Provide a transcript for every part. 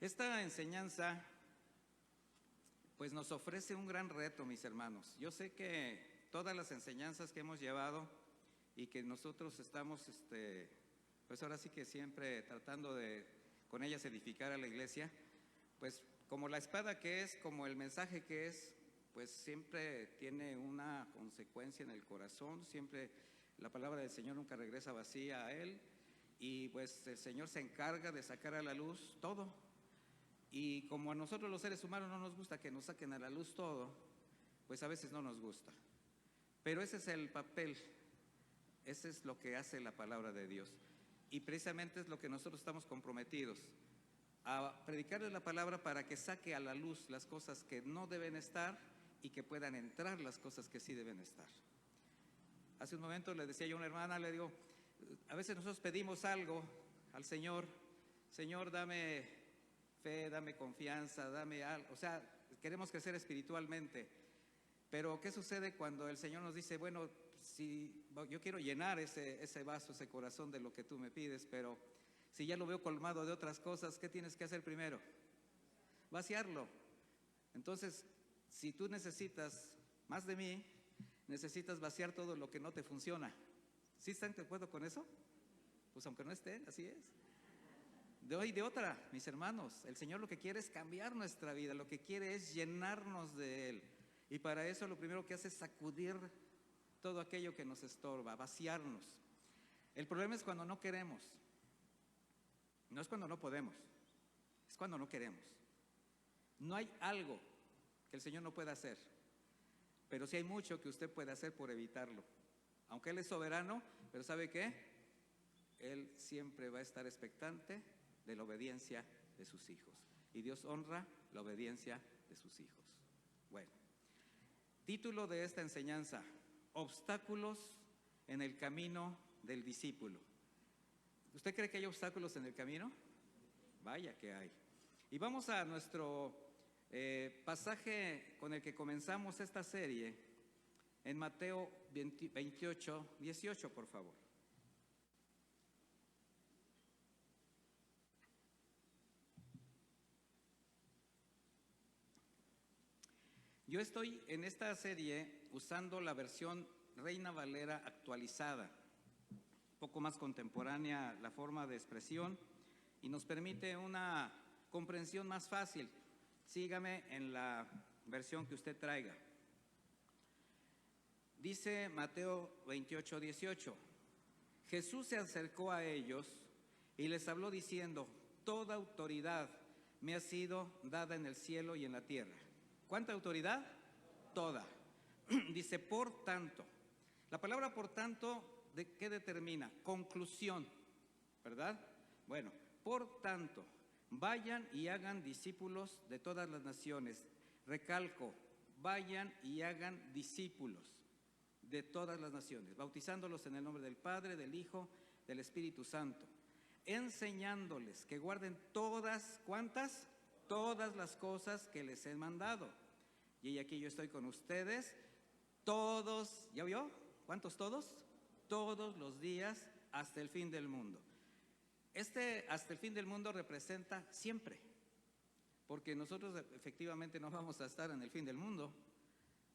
Esta enseñanza pues nos ofrece un gran reto, mis hermanos. Yo sé que todas las enseñanzas que hemos llevado y que nosotros estamos, pues ahora sí que siempre tratando de con ellas edificar a la iglesia, pues como la espada que es, como el mensaje que es, pues siempre tiene una consecuencia en el corazón, siempre la palabra del Señor nunca regresa vacía a Él, y pues el Señor se encarga de sacar a la luz todo. Y como a nosotros los seres humanos no nos gusta que nos saquen a la luz todo, pues a veces no nos gusta. Pero ese es el papel, ese es lo que hace la palabra de Dios. Y precisamente es lo que nosotros estamos comprometidos, a predicarles la palabra para que saque a la luz las cosas que no deben estar y que puedan entrar las cosas que sí deben estar. Hace un momento le decía yo a una hermana, le digo, a veces nosotros pedimos algo al Señor, Señor, dame fe, dame confianza, dame algo, o sea, queremos crecer espiritualmente, pero ¿qué sucede cuando el Señor nos dice, bueno, si yo quiero llenar ese vaso, ese corazón de lo que tú me pides, pero si ya lo veo colmado de otras cosas, ¿qué tienes que hacer primero? Vaciarlo. Entonces, si tú necesitas más de mí, necesitas vaciar todo lo que no te funciona. ¿Sí están de acuerdo con eso? Pues aunque no estén, así es. De hoy y de otra, mis hermanos, el Señor lo que quiere es cambiar nuestra vida, lo que quiere es llenarnos de Él. Y para eso lo primero que hace es sacudir todo aquello que nos estorba, vaciarnos. El problema es cuando no queremos. No es cuando no podemos, es cuando no queremos. No hay algo que el Señor no pueda hacer, pero sí hay mucho que usted puede hacer por evitarlo. Aunque Él es soberano, pero ¿sabe qué? Él siempre va a estar expectante de la obediencia de sus hijos. Y Dios honra la obediencia de sus hijos. Bueno, título de esta enseñanza: obstáculos en el camino del discípulo. ¿Usted cree que hay obstáculos en el camino? Vaya que hay. Y vamos a nuestro pasaje con el que comenzamos esta serie, en Mateo 28, 18, por favor. Yo estoy en esta serie usando la versión Reina Valera actualizada, un poco más contemporánea la forma de expresión y nos permite una comprensión más fácil. Sígame en la versión que usted traiga. Dice Mateo 28, 18, Jesús se acercó a ellos y les habló diciendo, toda autoridad me ha sido dada en el cielo y en la tierra. ¿Cuánta autoridad? Toda. Dice, por tanto. La palabra por tanto, ¿de qué determina? Conclusión, ¿verdad? Bueno, por tanto, vayan y hagan discípulos de todas las naciones. Recalco, vayan y hagan discípulos de todas las naciones, bautizándolos en el nombre del Padre, del Hijo, del Espíritu Santo, enseñándoles que guarden todas, ¿cuántas? Todas las cosas que les he mandado. Y aquí yo estoy con ustedes todos, ¿ya vio? ¿Cuántos todos? Todos los días hasta el fin del mundo. Hasta el fin del mundo representa siempre, porque nosotros efectivamente no vamos a estar en el fin del mundo.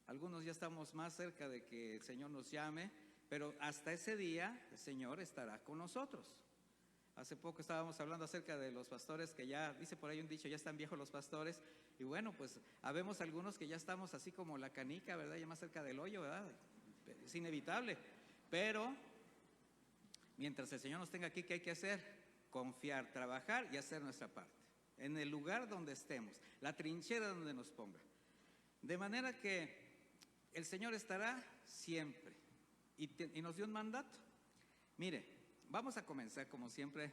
Algunos ya estamos más cerca de que el Señor nos llame, pero hasta ese día el Señor estará con nosotros. Hace poco estábamos hablando acerca de los pastores que ya, dice por ahí un dicho, ya están viejos los pastores. Y bueno, pues habemos algunos que ya estamos así como la canica, ¿verdad? Ya más cerca del hoyo, ¿verdad? Es inevitable. Pero mientras el Señor nos tenga aquí, ¿qué hay que hacer? Confiar, trabajar y hacer nuestra parte. En el lugar donde estemos, la trinchera donde nos ponga. De manera que el Señor estará siempre. Y nos dio un mandato. Mire, vamos a comenzar como siempre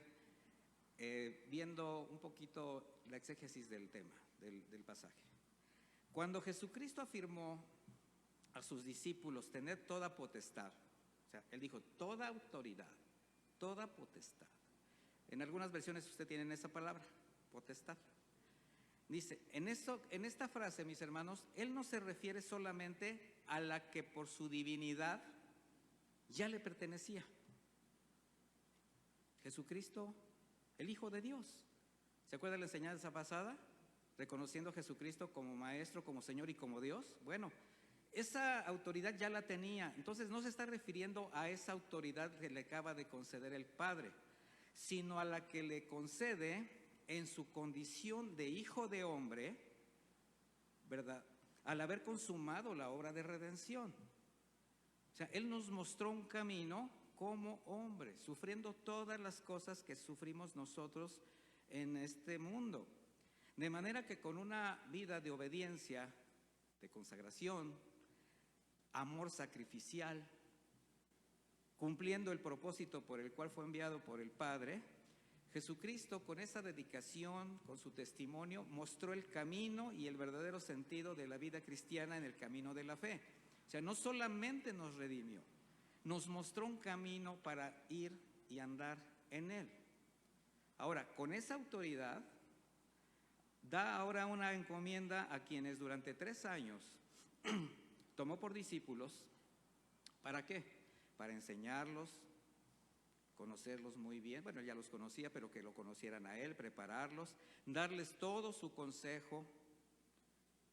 viendo un poquito la exégesis del tema, del pasaje. Cuando Jesucristo afirmó a sus discípulos tener toda potestad, o sea, Él dijo toda autoridad, toda potestad. En algunas versiones usted tiene esa palabra, potestad. Dice, en esta frase, mis hermanos, Él no se refiere solamente a la que por su divinidad ya le pertenecía. Jesucristo, el Hijo de Dios, ¿Se acuerda de la enseñanza pasada? Reconociendo a Jesucristo como Maestro, como Señor y como Dios. Bueno, esa autoridad ya la tenía. Entonces no se está refiriendo a esa autoridad que le acaba de conceder el Padre, sino a la que le concede en su condición de hijo de hombre, ¿verdad? Al haber consumado la obra de redención. O sea, Él nos mostró un camino como hombre, sufriendo todas las cosas que sufrimos nosotros en este mundo. De manera que con una vida de obediencia, de consagración, amor sacrificial, cumpliendo el propósito por el cual fue enviado por el Padre, Jesucristo, con esa dedicación, con su testimonio, mostró el camino y el verdadero sentido de la vida cristiana en el camino de la fe. O sea, no solamente nos redimió, nos mostró un camino para ir y andar en él. Ahora, con esa autoridad, da ahora una encomienda a quienes durante 3 años tomó por discípulos. ¿Para qué? Para enseñarlos, conocerlos muy bien. Bueno, ya los conocía, pero que lo conocieran a él, prepararlos, darles todo su consejo,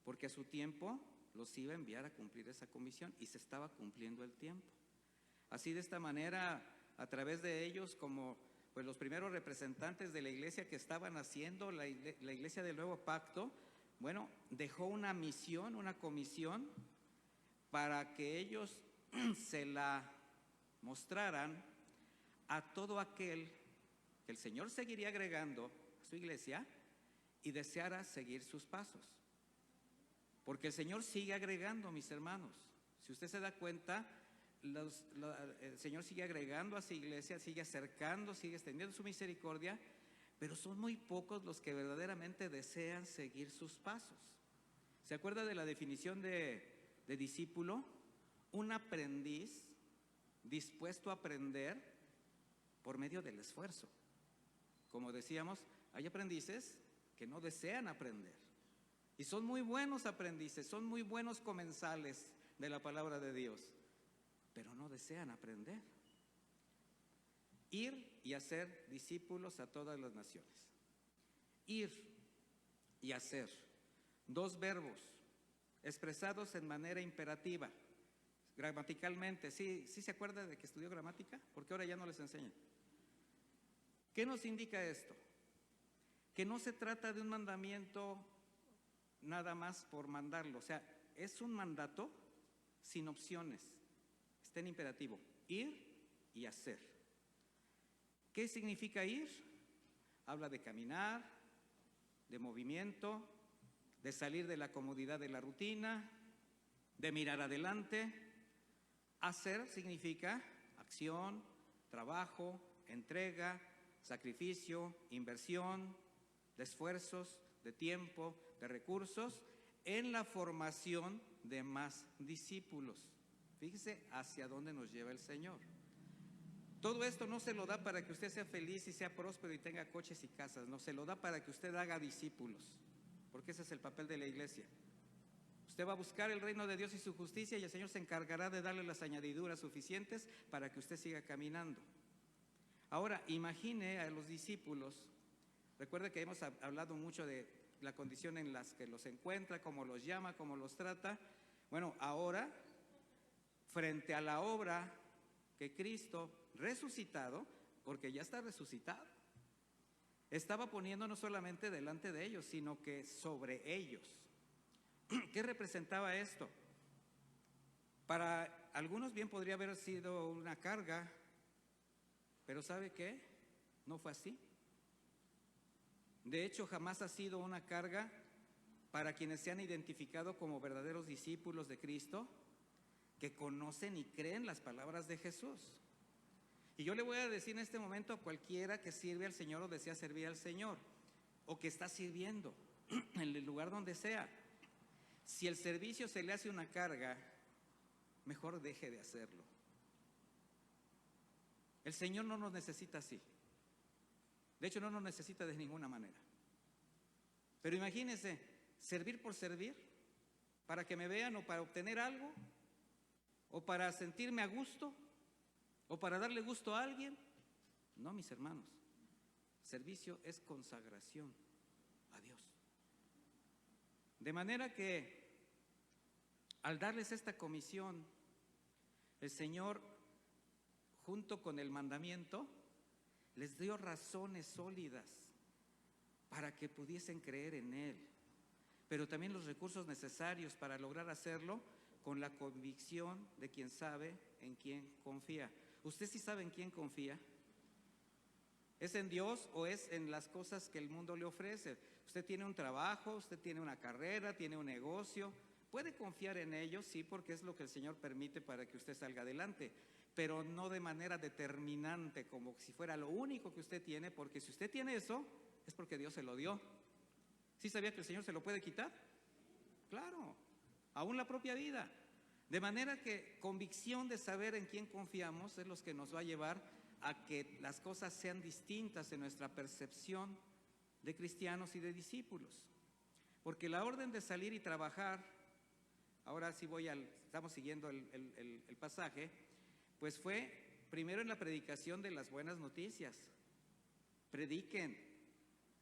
porque a su tiempo los iba a enviar a cumplir esa comisión y se estaba cumpliendo el tiempo. Así, de esta manera, a través de ellos, como pues los primeros representantes de la iglesia que estaban haciendo la iglesia del nuevo pacto, bueno, dejó una misión, una comisión para que ellos se la mostraran a todo aquel que el Señor seguiría agregando a su iglesia y deseara seguir sus pasos. Porque el Señor sigue agregando, mis hermanos. Si usted se da cuenta, el Señor sigue agregando a su iglesia, sigue acercando, sigue extendiendo su misericordia, pero son muy pocos los que verdaderamente desean seguir sus pasos. ¿Se acuerda de la definición de discípulo? Un aprendiz dispuesto a aprender por medio del esfuerzo. Como decíamos, hay aprendices que no desean aprender y son muy buenos aprendices, son muy buenos comensales de la palabra de Dios, pero no desean aprender. Ir y hacer discípulos a todas las naciones. Ir y hacer. 2 verbos expresados en manera imperativa. Gramaticalmente, ¿sí se acuerda de que estudió gramática? Porque ahora ya no les enseñan. ¿Qué nos indica esto? Que no se trata de un mandamiento nada más por mandarlo. O sea, es un mandato sin opciones. Está en imperativo. Ir y hacer. ¿Qué significa ir? Habla de caminar, de movimiento, de salir de la comodidad de la rutina, de mirar adelante. Hacer significa acción, trabajo, entrega, sacrificio, inversión, de esfuerzos, de tiempo, de recursos, en la formación de más discípulos. Fíjese hacia dónde nos lleva el Señor. Todo esto no se lo da para que usted sea feliz y sea próspero y tenga coches y casas, no, se lo da para que usted haga discípulos, porque ese es el papel de la iglesia. Usted va a buscar el reino de Dios y su justicia y el Señor se encargará de darle las añadiduras suficientes para que usted siga caminando. Ahora, imagine a los discípulos. Recuerde que hemos hablado mucho de la condición en la que los encuentra, cómo los llama, cómo los trata. Bueno, ahora, frente a la obra que Cristo resucitado, porque ya está resucitado, estaba poniendo no solamente delante de ellos, sino que sobre ellos. ¿Qué representaba esto? Para algunos bien podría haber sido una carga, pero ¿sabe qué? No fue así. De hecho, jamás ha sido una carga para quienes se han identificado como verdaderos discípulos de Cristo, que conocen y creen las palabras de Jesús. Y yo le voy a decir en este momento a cualquiera que sirve al Señor o desea servir al Señor, o que está sirviendo en el lugar donde sea, si el servicio se le hace una carga, mejor deje de hacerlo. El Señor no nos necesita así. De hecho, no nos necesita de ninguna manera. Pero imagínense, servir por servir, para que me vean o para obtener algo, o para sentirme a gusto, o para darle gusto a alguien. No, mis hermanos, servicio es consagración, De manera que al darles esta comisión, el Señor, junto con el mandamiento, les dio razones sólidas para que pudiesen creer en Él, pero también los recursos necesarios para lograr hacerlo con la convicción de quien sabe en quién confía. ¿Usted sí sabe en quién confía? ¿Es en Dios o es en las cosas que el mundo le ofrece? Usted tiene un trabajo, usted tiene una carrera, tiene un negocio. ¿Puede confiar en ellos? Sí, porque es lo que el Señor permite para que usted salga adelante, pero no de manera determinante, como si fuera lo único que usted tiene, porque si usted tiene eso, es porque Dios se lo dio. ¿Sí sabía que el Señor se lo puede quitar? Claro, aún la propia vida. De manera que convicción de saber en quién confiamos es lo que nos va a llevar a que las cosas sean distintas en nuestra percepción de cristianos y de discípulos. Porque la orden de salir y trabajar, ahora sí estamos siguiendo el pasaje, pues fue primero en la predicación de las buenas noticias. Prediquen,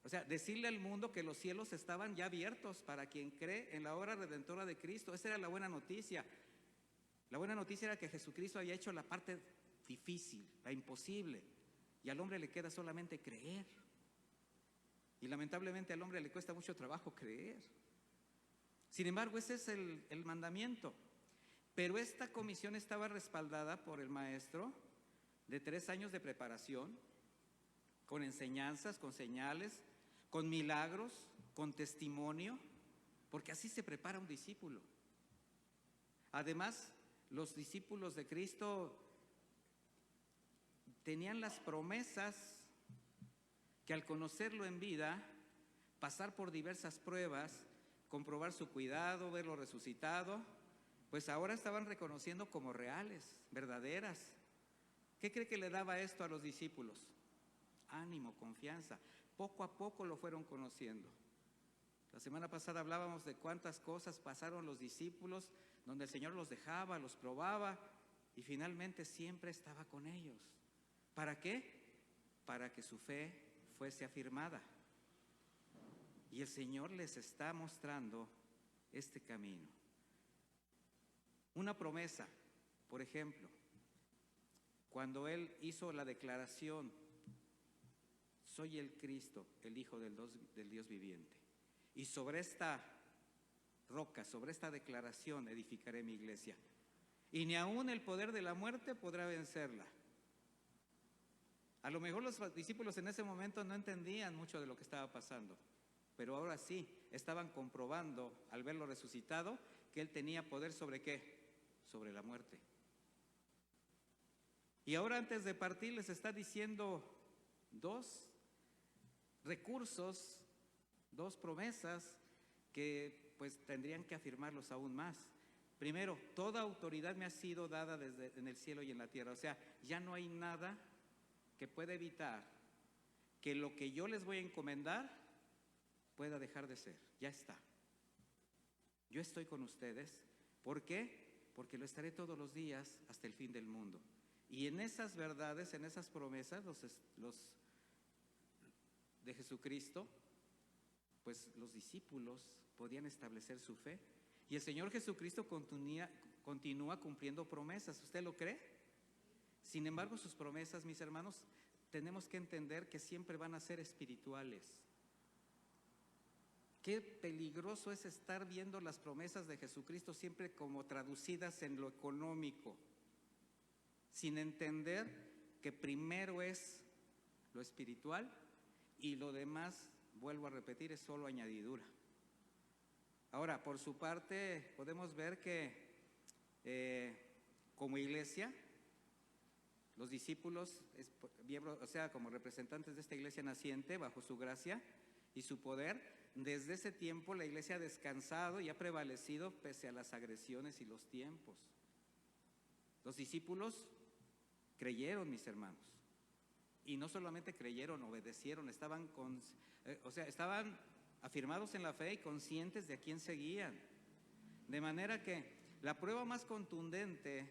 o sea, decirle al mundo que los cielos estaban ya abiertos para quien cree en la obra redentora de Cristo. Esa era la buena noticia. La buena noticia era que Jesucristo había hecho la parte difícil, la imposible, y al hombre le queda solamente creer. Y lamentablemente al hombre le cuesta mucho trabajo creer. Sin embargo, ese es el mandamiento. Pero esta comisión estaba respaldada por el maestro de 3 años de preparación, con enseñanzas, con señales, con milagros, con testimonio, porque así se prepara un discípulo. Además, los discípulos de Cristo tenían las promesas que al conocerlo en vida, pasar por diversas pruebas, comprobar su cuidado, verlo resucitado, pues ahora estaban reconociendo como reales, verdaderas. ¿Qué cree que le daba esto a los discípulos? Ánimo, confianza. Poco a poco lo fueron conociendo. La semana pasada hablábamos de cuántas cosas pasaron los discípulos, donde el Señor los dejaba, los probaba y finalmente siempre estaba con ellos. ¿Para qué? Para que su fe fuese afirmada. Y el Señor les está mostrando este camino. Una promesa, por ejemplo, cuando Él hizo la declaración: soy el Cristo, el Hijo del Dios viviente, y sobre esta roca, sobre esta declaración edificaré mi iglesia, y ni aun el poder de la muerte podrá vencerla. A lo mejor los discípulos en ese momento no entendían mucho de lo que estaba pasando, pero ahora sí, estaban comprobando al verlo resucitado que Él tenía poder ¿sobre qué? Sobre la muerte. Y ahora antes de partir les está diciendo 2 recursos, 2 promesas que pues tendrían que afirmarlos aún más. Primero, toda autoridad me ha sido dada desde en el cielo y en la tierra. O sea, ya no hay nada que pueda evitar que lo que yo les voy a encomendar pueda dejar de ser. Ya está. Yo estoy con ustedes. ¿Por qué? Porque lo estaré todos los días hasta el fin del mundo. Y en esas verdades, en esas promesas, los de Jesucristo, pues los discípulos podían establecer su fe. Y el Señor Jesucristo continúa cumpliendo promesas. ¿Usted lo cree? Sin embargo, sus promesas, mis hermanos, tenemos que entender que siempre van a ser espirituales. Qué peligroso es estar viendo las promesas de Jesucristo siempre como traducidas en lo económico, sin entender que primero es lo espiritual y lo demás, vuelvo a repetir, es solo añadidura. Ahora, por su parte, podemos ver que como iglesia, los discípulos, o sea, como representantes de esta iglesia naciente, bajo su gracia y su poder, desde ese tiempo la iglesia ha descansado y ha prevalecido pese a las agresiones y los tiempos. Los discípulos creyeron, mis hermanos, y no solamente creyeron, obedecieron, estaban afirmados en la fe y conscientes de a quién seguían. De manera que la prueba más contundente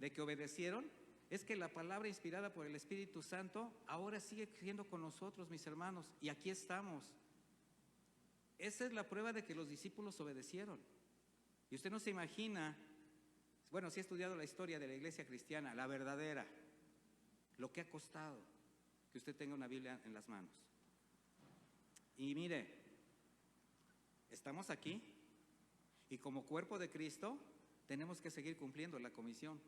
de que obedecieron es que la palabra inspirada por el Espíritu Santo ahora sigue siendo con nosotros, mis hermanos, y aquí estamos. esa es la prueba de que los discípulos obedecieron. Y usted no se imagina, bueno, si ha estudiado la historia de la iglesia cristiana, la verdadera, lo que ha costado que usted tenga una Biblia en las manos. Y mire, estamos aquí y como cuerpo de Cristo tenemos que seguir cumpliendo la comisión.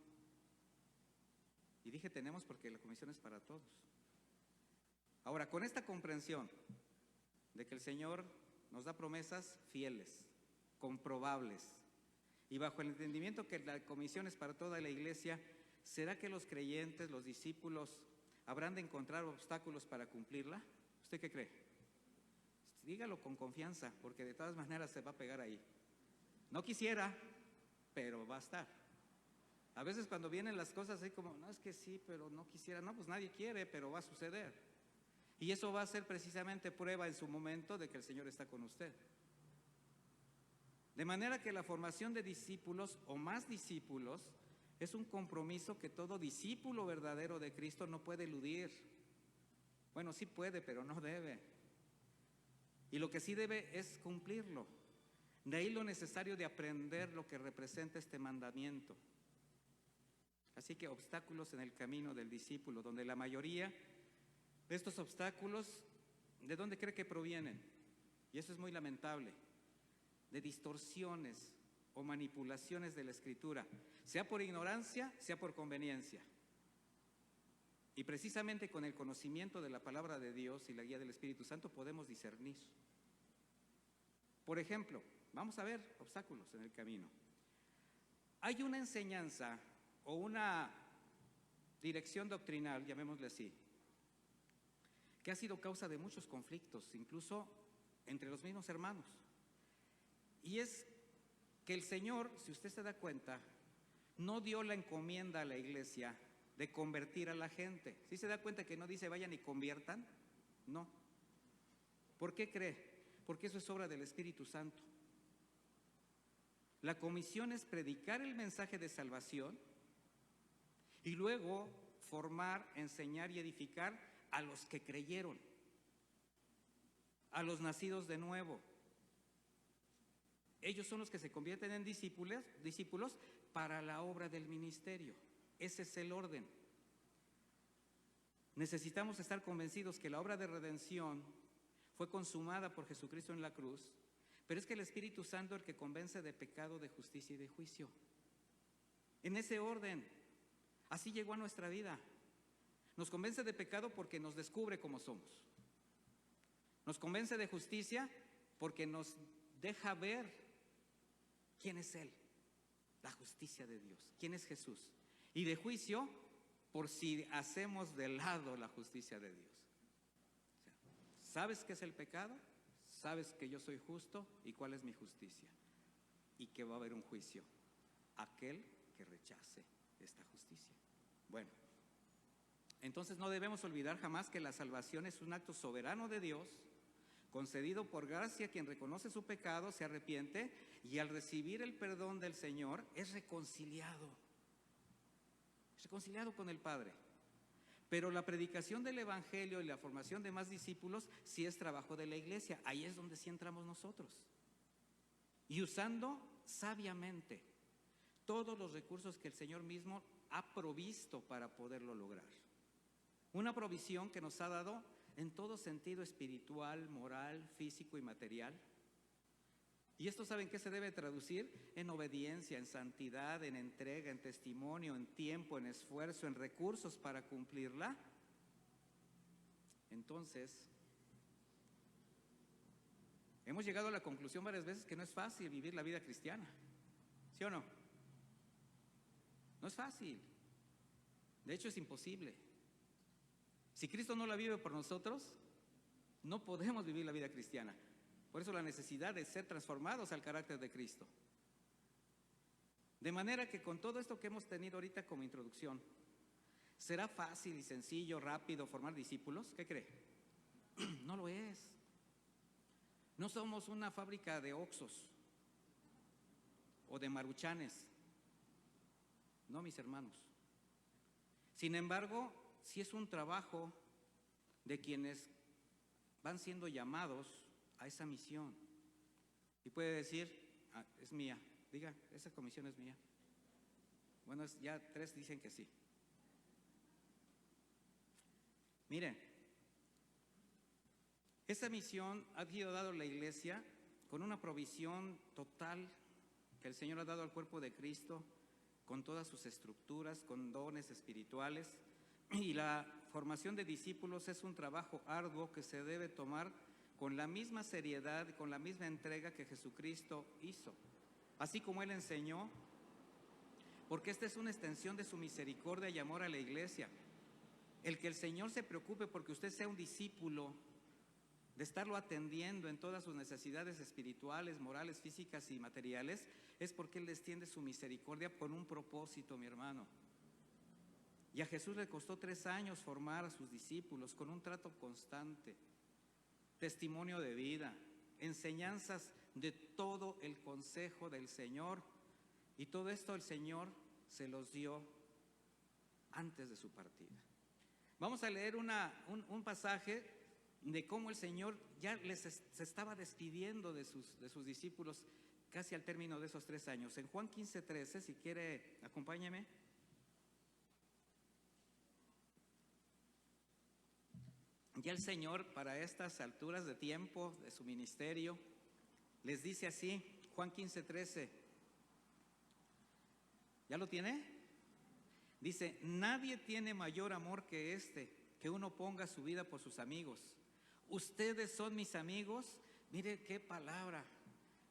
Y dije tenemos porque la comisión es para todos. Ahora, con esta comprensión de que el Señor nos da promesas fieles, comprobables, y bajo el entendimiento que la comisión es para toda la iglesia, ¿será que los creyentes, los discípulos, habrán de encontrar obstáculos para cumplirla? ¿Usted qué cree? Dígalo con confianza, porque de todas maneras se va a pegar ahí. No quisiera, pero va a estar. A veces cuando vienen las cosas así como, no, es que sí, pero no quisiera. No, pues nadie quiere, pero va a suceder. Y eso va a ser precisamente prueba en su momento de que el Señor está con usted. De manera que la formación de discípulos o más discípulos es un compromiso que todo discípulo verdadero de Cristo no puede eludir. Bueno, sí puede, pero no debe. Y lo que sí debe es cumplirlo. De ahí lo necesario de aprender lo que representa este mandamiento. Así que obstáculos en el camino del discípulo, donde la mayoría de estos obstáculos, ¿de dónde cree que provienen? Y eso es muy lamentable. De distorsiones o manipulaciones de la Escritura, sea por ignorancia, sea por conveniencia. Y precisamente con el conocimiento de la palabra de Dios y la guía del Espíritu Santo podemos discernir. Por ejemplo, vamos a ver obstáculos en el camino. Hay una enseñanza o una dirección doctrinal, llamémosle así, que ha sido causa de muchos conflictos, incluso entre los mismos hermanos. Y es que el Señor, si usted se da cuenta, no dio la encomienda a la iglesia de convertir a la gente. ¿Sí se da cuenta que no dice vayan y conviertan? No. ¿Por qué cree? Porque eso es obra del Espíritu Santo. La comisión es predicar el mensaje de salvación y luego formar, enseñar y edificar a los que creyeron, a los nacidos de nuevo. Ellos son los que se convierten en discípulos para la obra del ministerio. Ese es el orden. Necesitamos estar convencidos que la obra de redención fue consumada por Jesucristo en la cruz, pero es que el Espíritu Santo es el que convence de pecado, de justicia y de juicio. En ese orden, así llegó a nuestra vida. Nos convence de pecado porque nos descubre cómo somos. Nos convence de justicia porque nos deja ver quién es Él, la justicia de Dios, quién es Jesús. Y de juicio, por si hacemos de lado la justicia de Dios. O sea, ¿sabes qué es el pecado? ¿Sabes que yo soy justo? ¿Y cuál es mi justicia? Y que va a haber un juicio. Aquel que rechace esta justicia. Bueno, entonces no debemos olvidar jamás que la salvación es un acto soberano de Dios, concedido por gracia a quien reconoce su pecado, se arrepiente y al recibir el perdón del Señor es reconciliado con el Padre. Pero la predicación del Evangelio y la formación de más discípulos sí es trabajo de la iglesia. Ahí es donde sí entramos nosotros. Y usando sabiamente todos los recursos que el Señor mismo ha provisto para poderlo lograr. Una provisión que nos ha dado en todo sentido espiritual, moral, físico y material. Y esto, ¿saben qué se debe traducir? En obediencia, en santidad, en entrega, en testimonio, en tiempo, en esfuerzo, en recursos para cumplirla. Entonces, hemos llegado a la conclusión varias veces que no es fácil vivir la vida cristiana. ¿Sí o no? No es fácil. De hecho, es imposible. Si Cristo no la vive por nosotros, no podemos vivir la vida cristiana. Por eso la necesidad de ser transformados al carácter de Cristo. De manera que con todo esto que hemos tenido ahorita como introducción, ¿será fácil y sencillo, rápido formar discípulos? ¿Qué cree? No lo es. No somos una fábrica de Oxxos o de Maruchanes. No, mis hermanos. Sin embargo, sí es un trabajo de quienes van siendo llamados a esa misión. Y puede decir, es mía. Diga, esa comisión es mía. Bueno, ya 3 dicen que sí. Miren, esta misión ha sido dada a la iglesia con una provisión total que el Señor ha dado al cuerpo de Cristo, con todas sus estructuras, con dones espirituales. Y la formación de discípulos es un trabajo arduo que se debe tomar con la misma seriedad y con la misma entrega que Jesucristo hizo, así como Él enseñó, porque esta es una extensión de su misericordia y amor a la iglesia. El que el Señor se preocupe porque usted sea un discípulo, de estarlo atendiendo en todas sus necesidades espirituales, morales, físicas y materiales, es porque Él extiende su misericordia con un propósito, mi hermano. Y a Jesús le costó 3 años formar a sus discípulos con un trato constante, testimonio de vida, enseñanzas de todo el consejo del Señor. Y todo esto el Señor se los dio antes de su partida. Vamos a leer un pasaje de cómo el Señor ya se estaba despidiendo de sus discípulos casi al término de esos 3 años. En Juan 15:13, si quiere, acompáñeme. Ya el Señor, para estas alturas de tiempo de su ministerio, les dice así, Juan 15:13. ¿Ya lo tiene? Dice, nadie tiene mayor amor que este, que uno ponga su vida por sus amigos. Ustedes son mis amigos. Mire qué palabra.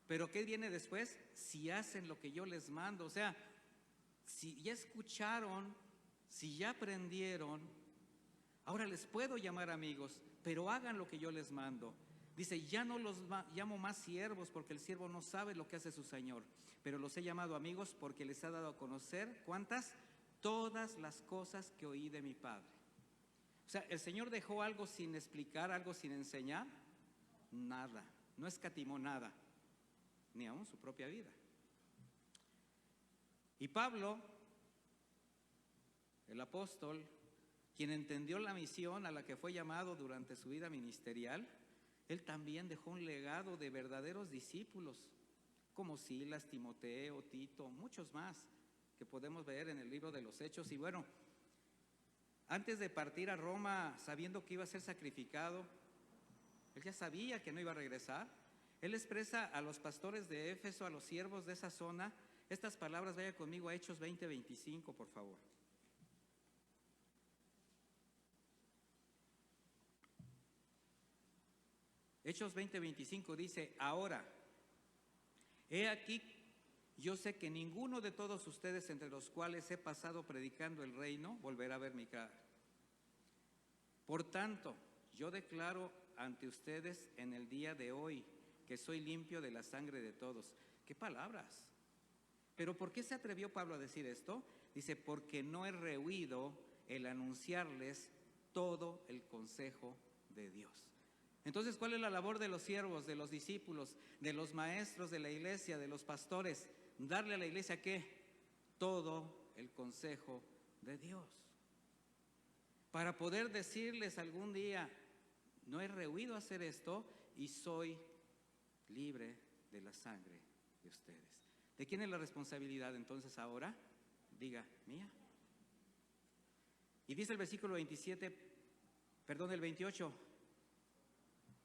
Pero ¿qué viene después? Si hacen lo que yo les mando. O sea, si ya escucharon, si ya aprendieron, ahora les puedo llamar amigos, pero hagan lo que yo les mando. Dice, ya no los llamo más siervos, porque el siervo no sabe lo que hace su Señor, pero los he llamado amigos porque les ha dado a conocer, ¿cuántas? Todas las cosas que oí de mi Padre. O sea, ¿el Señor dejó algo sin explicar, algo sin enseñar? Nada, no escatimó nada, ni aún su propia vida. Y Pablo, el apóstol, quien entendió la misión a la que fue llamado durante su vida ministerial, él también dejó un legado de verdaderos discípulos, como Silas, Timoteo, Tito, muchos más que podemos ver en el libro de los Hechos. Y bueno, antes de partir a Roma, sabiendo que iba a ser sacrificado, él ya sabía que no iba a regresar. Él expresa a los pastores de Éfeso, a los siervos de esa zona, estas palabras. Vaya conmigo a Hechos 20:25, por favor. Hechos 20:25 dice, ahora, he aquí, yo sé que ninguno de todos ustedes entre los cuales he pasado predicando el reino volverá a ver mi cara. Por tanto, yo declaro ante ustedes en el día de hoy que soy limpio de la sangre de todos. ¿Qué palabras? ¿Pero por qué se atrevió Pablo a decir esto? Dice, porque no he rehuido el anunciarles todo el consejo de Dios. Entonces, ¿cuál es la labor de los siervos, de los discípulos, de los maestros de la iglesia, de los pastores? Darle a la iglesia, ¿qué? Todo el consejo de Dios. Para poder decirles algún día, no he rehuido hacer esto y soy libre de la sangre de ustedes. ¿De quién es la responsabilidad entonces ahora? Diga, mía. Y dice el versículo 28,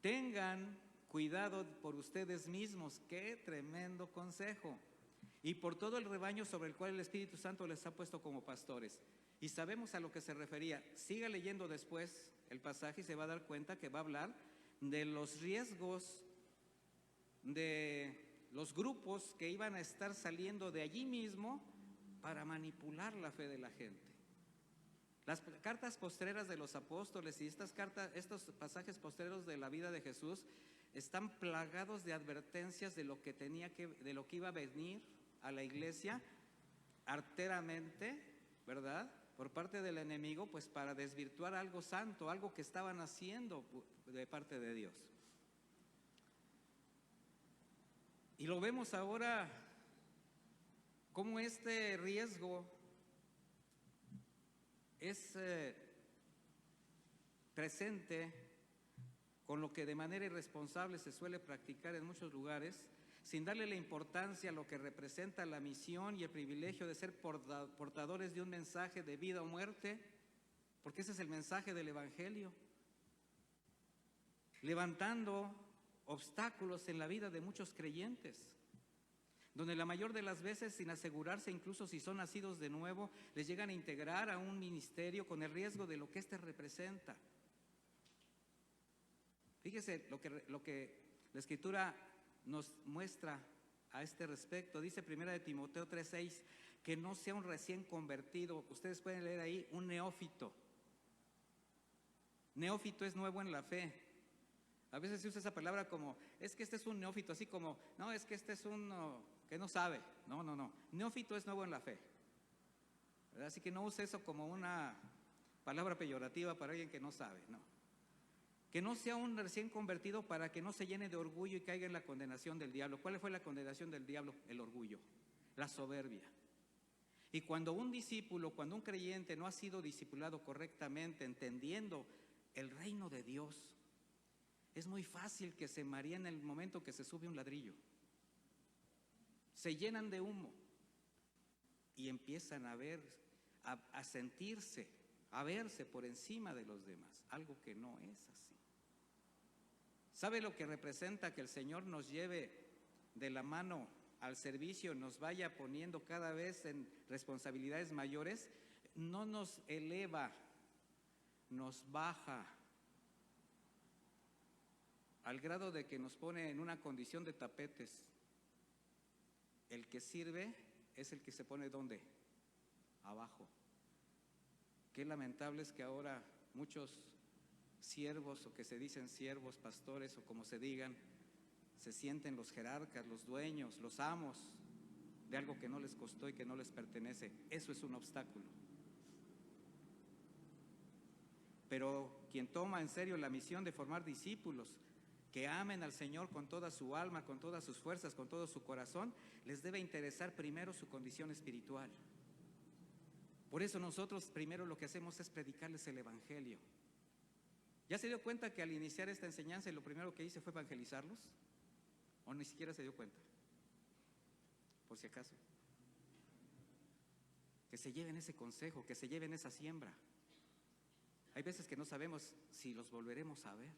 tengan cuidado por ustedes mismos, qué tremendo consejo, y por todo el rebaño sobre el cual el Espíritu Santo les ha puesto como pastores. Y sabemos a lo que se refería. Siga leyendo después el pasaje y se va a dar cuenta que va a hablar de los riesgos de los grupos que iban a estar saliendo de allí mismo para manipular la fe de la gente. Las cartas postreras de los apóstoles y estos pasajes postreros de la vida de Jesús están plagados de advertencias de lo que iba a venir a la iglesia arteramente, ¿verdad?, por parte del enemigo, pues para desvirtuar algo santo, algo que estaban haciendo de parte de Dios. Y lo vemos ahora como este riesgo es presente con lo que de manera irresponsable se suele practicar en muchos lugares, sin darle la importancia a lo que representa la misión y el privilegio de ser portadores de un mensaje de vida o muerte, porque ese es el mensaje del Evangelio, levantando obstáculos en la vida de muchos creyentes, donde la mayor de las veces, sin asegurarse incluso si son nacidos de nuevo, les llegan a integrar a un ministerio con el riesgo de lo que éste representa. Fíjese lo que la Escritura nos muestra a este respecto. Dice 1 Timoteo 3:6, que no sea un recién convertido. Ustedes pueden leer ahí, un neófito. Neófito es nuevo en la fe. A veces se usa esa palabra como, es que este es un neófito, así como, no, es que este es uno que no sabe. No. Neófito es nuevo en la fe, ¿verdad? Así que no use eso como una palabra peyorativa para alguien que no sabe, no. Que no sea un recién convertido para que no se llene de orgullo y caiga en la condenación del diablo. ¿Cuál fue la condenación del diablo? El orgullo, la soberbia. Y cuando un discípulo, cuando un creyente no ha sido discipulado correctamente, entendiendo el reino de Dios, es muy fácil que se mareen en el momento que se sube un ladrillo. Se llenan de humo y empiezan a ver, a sentirse, a verse por encima de los demás, algo que no es así. ¿Sabe lo que representa que el Señor nos lleve de la mano al servicio, nos vaya poniendo cada vez en responsabilidades mayores? No nos eleva, nos baja, al grado de que nos pone en una condición de tapetes. El que sirve es el que se pone ¿dónde? Abajo. Qué lamentable es que ahora muchos siervos, o que se dicen siervos, pastores, o como se digan, se sienten los jerarcas, los dueños, los amos de algo que no les costó y que no les pertenece. Eso es un obstáculo. Pero quien toma en serio la misión de formar discípulos que amen al Señor con toda su alma, con todas sus fuerzas, con todo su corazón, les debe interesar primero su condición espiritual. Por eso nosotros primero lo que hacemos es predicarles el Evangelio. ¿Ya se dio cuenta que al iniciar esta enseñanza lo primero que hice fue evangelizarlos? ¿O ni siquiera se dio cuenta? Por si acaso. Que se lleven ese consejo, que se lleven esa siembra. Hay veces que no sabemos si los volveremos a ver.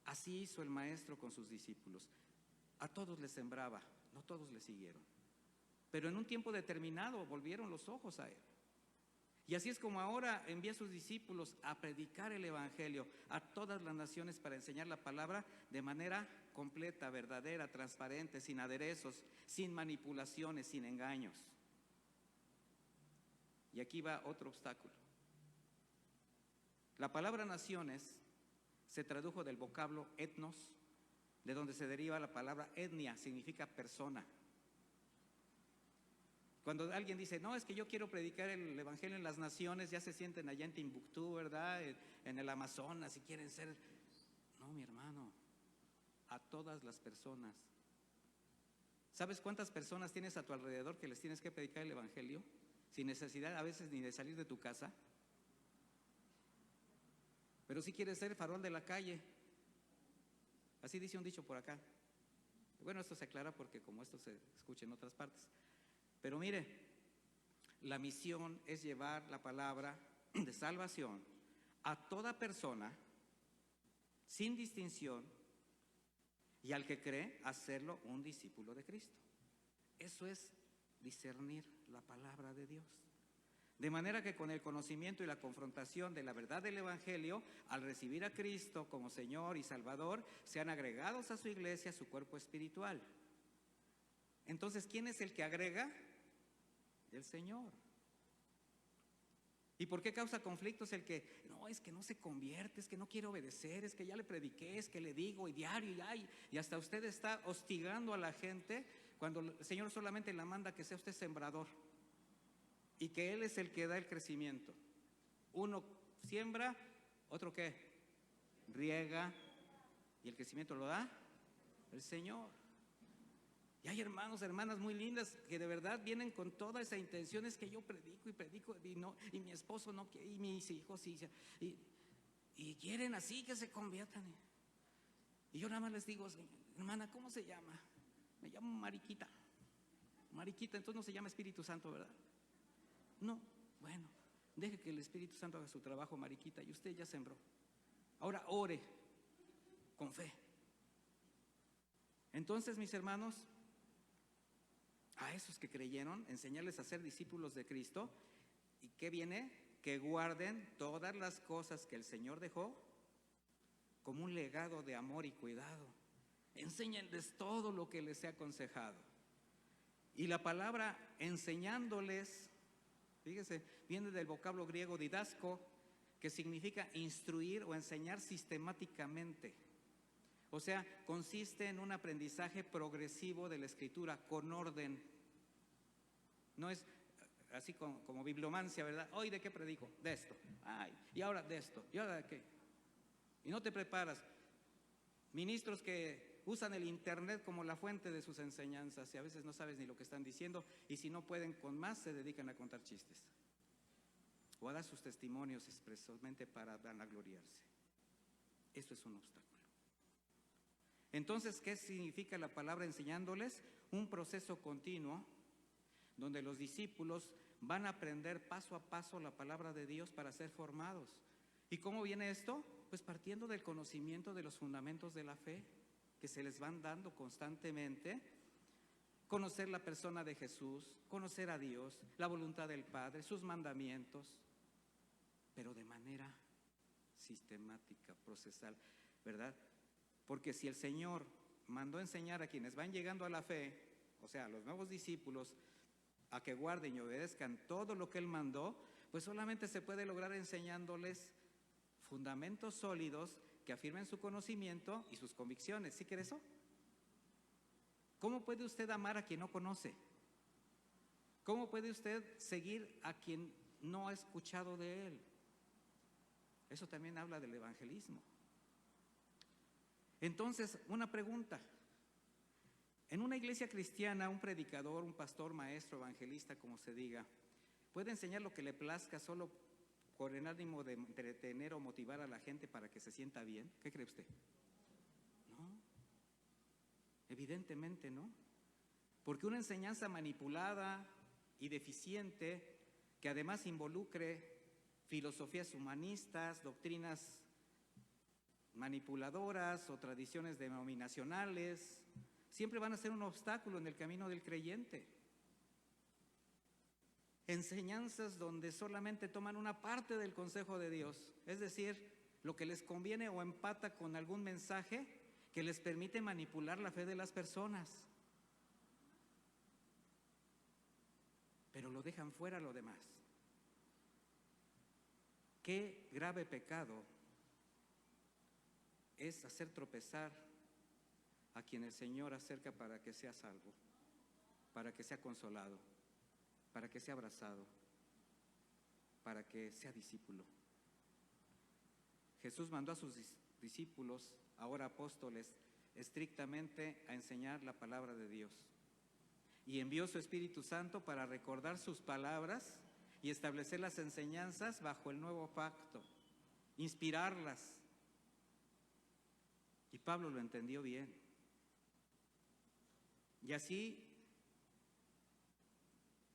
Así hizo el maestro con sus discípulos. A todos les sembraba, no todos le siguieron. Pero en un tiempo determinado volvieron los ojos a él. Y así es como ahora envía a sus discípulos a predicar el Evangelio a todas las naciones para enseñar la palabra de manera completa, verdadera, transparente, sin aderezos, sin manipulaciones, sin engaños. Y aquí va otro obstáculo. La palabra naciones se tradujo del vocablo etnos, de donde se deriva la palabra etnia, significa persona. Cuando alguien dice, no, es que yo quiero predicar el Evangelio en las naciones, ya se sienten allá en Timbuktu, ¿verdad? En el Amazonas, y quieren ser... No, mi hermano, a todas las personas. ¿Sabes cuántas personas tienes a tu alrededor que les tienes que predicar el Evangelio? Sin necesidad a veces ni de salir de tu casa. Pero si quieres ser farol de la calle. Así dice un dicho por acá. Bueno, esto se aclara porque como esto se escucha en otras partes. Pero mire, la misión es llevar la palabra de salvación a toda persona, sin distinción, y al que cree, hacerlo un discípulo de Cristo. Eso es discernir la palabra de Dios. De manera que con el conocimiento y la confrontación de la verdad del Evangelio, al recibir a Cristo como Señor y Salvador, sean agregados a su iglesia, a su cuerpo espiritual. Entonces, ¿quién es el que agrega? El Señor. ¿Y por qué causa conflictos el que, no, es que no se convierte, es que no quiere obedecer, es que ya le prediqué, es que le digo y diario y hasta usted está hostigando a la gente cuando el Señor solamente la manda que sea usted sembrador y que Él es el que da el crecimiento? Uno siembra, otro ¿qué? Riega, y el crecimiento lo da el Señor. Y hay hermanos, hermanas muy lindas que de verdad vienen con toda esa intención, es que yo predico y mi esposo no quiere, y mis hijos, y y quieren así que se conviertan. Y yo nada más les digo, hermana, ¿cómo se llama? Me llamo Mariquita. Mariquita, entonces no se llama Espíritu Santo, ¿verdad? No, bueno, deje que el Espíritu Santo haga su trabajo, Mariquita, y usted ya sembró. Ahora ore con fe. Entonces, mis hermanos, a esos que creyeron, enseñarles a ser discípulos de Cristo. ¿Y qué viene? Que guarden todas las cosas que el Señor dejó como un legado de amor y cuidado. Enséñenles todo lo que les he aconsejado. Y la palabra enseñándoles, fíjese, viene del vocablo griego didasco, que significa instruir o enseñar sistemáticamente. O sea, consiste en un aprendizaje progresivo de la escritura con orden. No es así como bibliomancia, ¿verdad? Hoy ¿de qué predico? De esto. Ay, y ahora de esto. ¿Y ahora de qué? Y no te preparas. Ministros que usan el internet como la fuente de sus enseñanzas y a veces no sabes ni lo que están diciendo, y si no pueden con más se dedican a contar chistes o a dar sus testimonios expresamente para vanagloriarse. Eso es un obstáculo. Entonces, ¿qué significa la palabra enseñándoles? Un proceso continuo donde los discípulos van a aprender paso a paso la palabra de Dios para ser formados. ¿Y cómo viene esto? Pues partiendo del conocimiento de los fundamentos de la fe que se les van dando constantemente. Conocer la persona de Jesús, conocer a Dios, la voluntad del Padre, sus mandamientos, pero de manera sistemática, procesal, ¿verdad? Porque si el Señor mandó enseñar a quienes van llegando a la fe, o sea, a los nuevos discípulos, a que guarden y obedezcan todo lo que Él mandó, pues solamente se puede lograr enseñándoles fundamentos sólidos que afirmen su conocimiento y sus convicciones. ¿Sí quiere eso? ¿Cómo puede usted amar a quien no conoce? ¿Cómo puede usted seguir a quien no ha escuchado de Él? Eso también habla del evangelismo. Entonces, una pregunta. En una iglesia cristiana, un predicador, un pastor, maestro, evangelista, como se diga, ¿puede enseñar lo que le plazca solo por el ánimo de entretener o motivar a la gente para que se sienta bien? ¿Qué cree usted? No, evidentemente no. Porque una enseñanza manipulada y deficiente, que además involucre filosofías humanistas, doctrinas manipuladoras o tradiciones denominacionales, siempre van a ser un obstáculo en el camino del creyente. Enseñanzas donde solamente toman una parte del consejo de Dios, es decir, lo que les conviene o empata con algún mensaje que les permite manipular la fe de las personas, pero lo dejan fuera lo demás. Qué grave pecado es hacer tropezar a quien el Señor acerca para que sea salvo, para que sea consolado, para que sea abrazado, para que sea discípulo. Jesús mandó a sus discípulos, ahora apóstoles, estrictamente a enseñar la palabra de Dios. Y envió su Espíritu Santo para recordar sus palabras y establecer las enseñanzas bajo el nuevo pacto, inspirarlas. Y Pablo lo entendió bien. Y así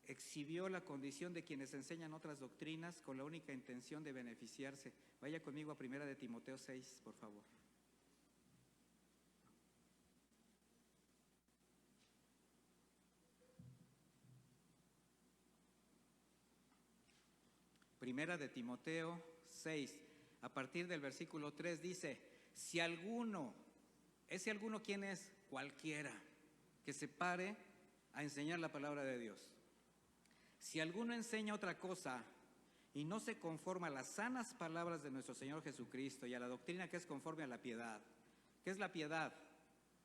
exhibió la condición de quienes enseñan otras doctrinas con la única intención de beneficiarse. Vaya conmigo a 1 de Timoteo 6, por favor. Primera de Timoteo 6, a partir del versículo 3 dice: si alguno, ese alguno, ¿quién es? Cualquiera que se pare a enseñar la palabra de Dios. Si alguno enseña otra cosa y no se conforma a las sanas palabras de nuestro Señor Jesucristo y a la doctrina que es conforme a la piedad. ¿Qué es la piedad?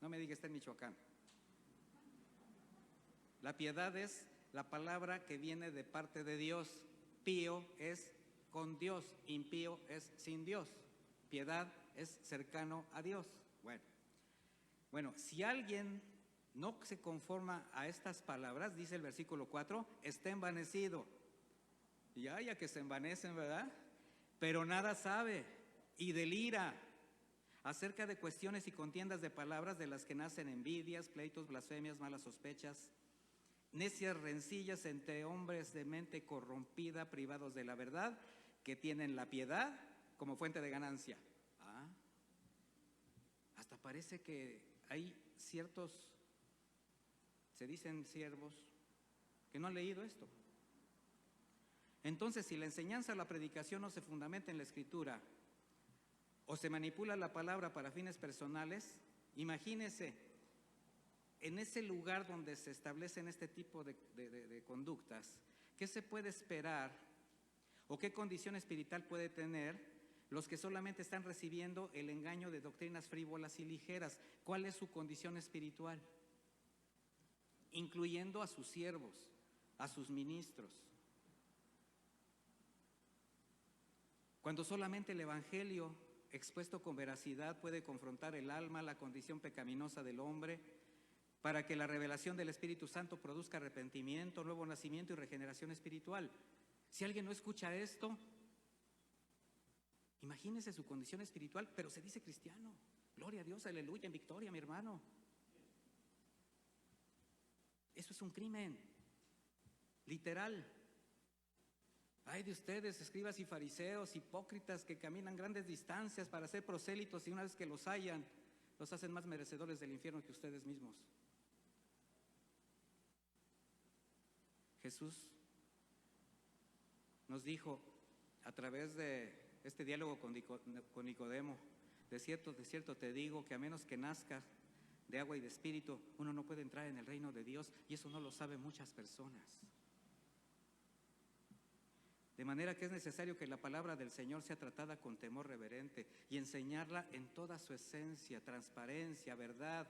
No me diga, está en Michoacán. La piedad es la palabra que viene de parte de Dios. Pío es con Dios, impío es sin Dios. Piedad es cercano a Dios. Bueno, si alguien no se conforma a estas palabras, dice el versículo 4, está envanecido. Y ya que se envanecen, ¿verdad? Pero nada sabe, y del ira, acerca de cuestiones y contiendas de palabras de las que nacen envidias, pleitos, blasfemias, malas sospechas, necias rencillas entre hombres de mente corrompida, privados de la verdad, que tienen la piedad como fuente de ganancia. Hasta parece que hay ciertos, se dicen siervos, que no han leído esto. Entonces, si la enseñanza o la predicación no se fundamenta en la Escritura, o se manipula la palabra para fines personales, imagínese, en ese lugar donde se establecen este tipo de conductas, ¿qué se puede esperar o qué condición espiritual puede tener los que solamente están recibiendo el engaño de doctrinas frívolas y ligeras? ¿Cuál es su condición espiritual? Incluyendo a sus siervos, a sus ministros. Cuando solamente el Evangelio expuesto con veracidad puede confrontar el alma, la condición pecaminosa del hombre, para que la revelación del Espíritu Santo produzca arrepentimiento, nuevo nacimiento y regeneración espiritual. Si alguien no escucha esto, imagínese su condición espiritual, pero se dice cristiano. Gloria a Dios, aleluya, en victoria, mi hermano. Eso es un crimen, literal. Ay de ustedes, escribas y fariseos, hipócritas que caminan grandes distancias para ser prosélitos y una vez que los hallan, los hacen más merecedores del infierno que ustedes mismos. Jesús nos dijo a través de este diálogo con Nicodemo, de cierto te digo que a menos que nazca de agua y de espíritu, uno no puede entrar en el reino de Dios, y eso no lo saben muchas personas. De manera que es necesario que la palabra del Señor sea tratada con temor reverente y enseñarla en toda su esencia, transparencia, verdad.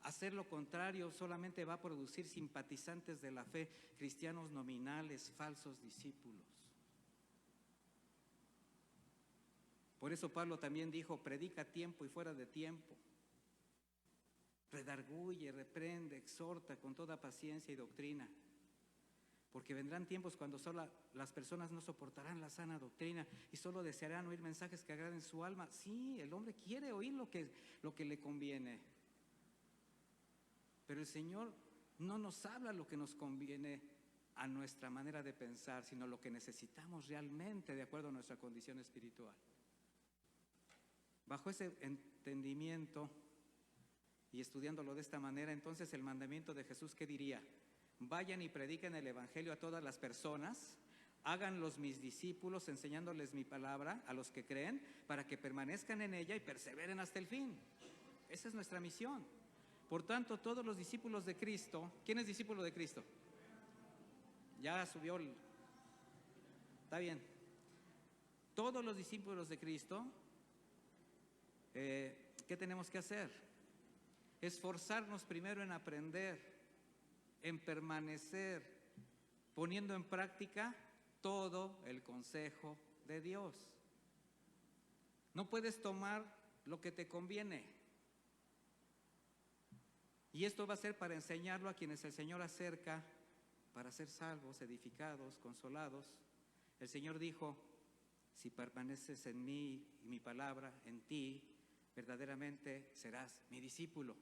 Hacer lo contrario solamente va a producir simpatizantes de la fe, cristianos nominales, falsos discípulos. Por eso Pablo también dijo, predica a tiempo y fuera de tiempo. Redarguye, reprende, exhorta con toda paciencia y doctrina. Porque vendrán tiempos cuando solo las personas no soportarán la sana doctrina y solo desearán oír mensajes que agraden su alma. Sí, el hombre quiere oír lo que le conviene. Pero el Señor no nos habla lo que nos conviene a nuestra manera de pensar, sino lo que necesitamos realmente de acuerdo a nuestra condición espiritual. Bajo ese entendimiento y estudiándolo de esta manera, entonces el mandamiento de Jesús, ¿qué diría? Vayan y prediquen el Evangelio a todas las personas, háganlos mis discípulos, enseñándoles mi palabra a los que creen, para que permanezcan en ella y perseveren hasta el fin. Esa es nuestra misión. Por tanto, todos los discípulos de Cristo, ¿quién es discípulo de Cristo? Ya subió está bien. Todos los discípulos de Cristo, ¿qué tenemos que hacer? Esforzarnos primero en aprender, en permanecer, poniendo en práctica todo el consejo de Dios. No puedes tomar lo que te conviene. Y esto va a ser para enseñarlo a quienes el Señor acerca para ser salvos, edificados, consolados. El Señor dijo, si permaneces en mí y mi palabra en ti, verdaderamente serás mi discípulo.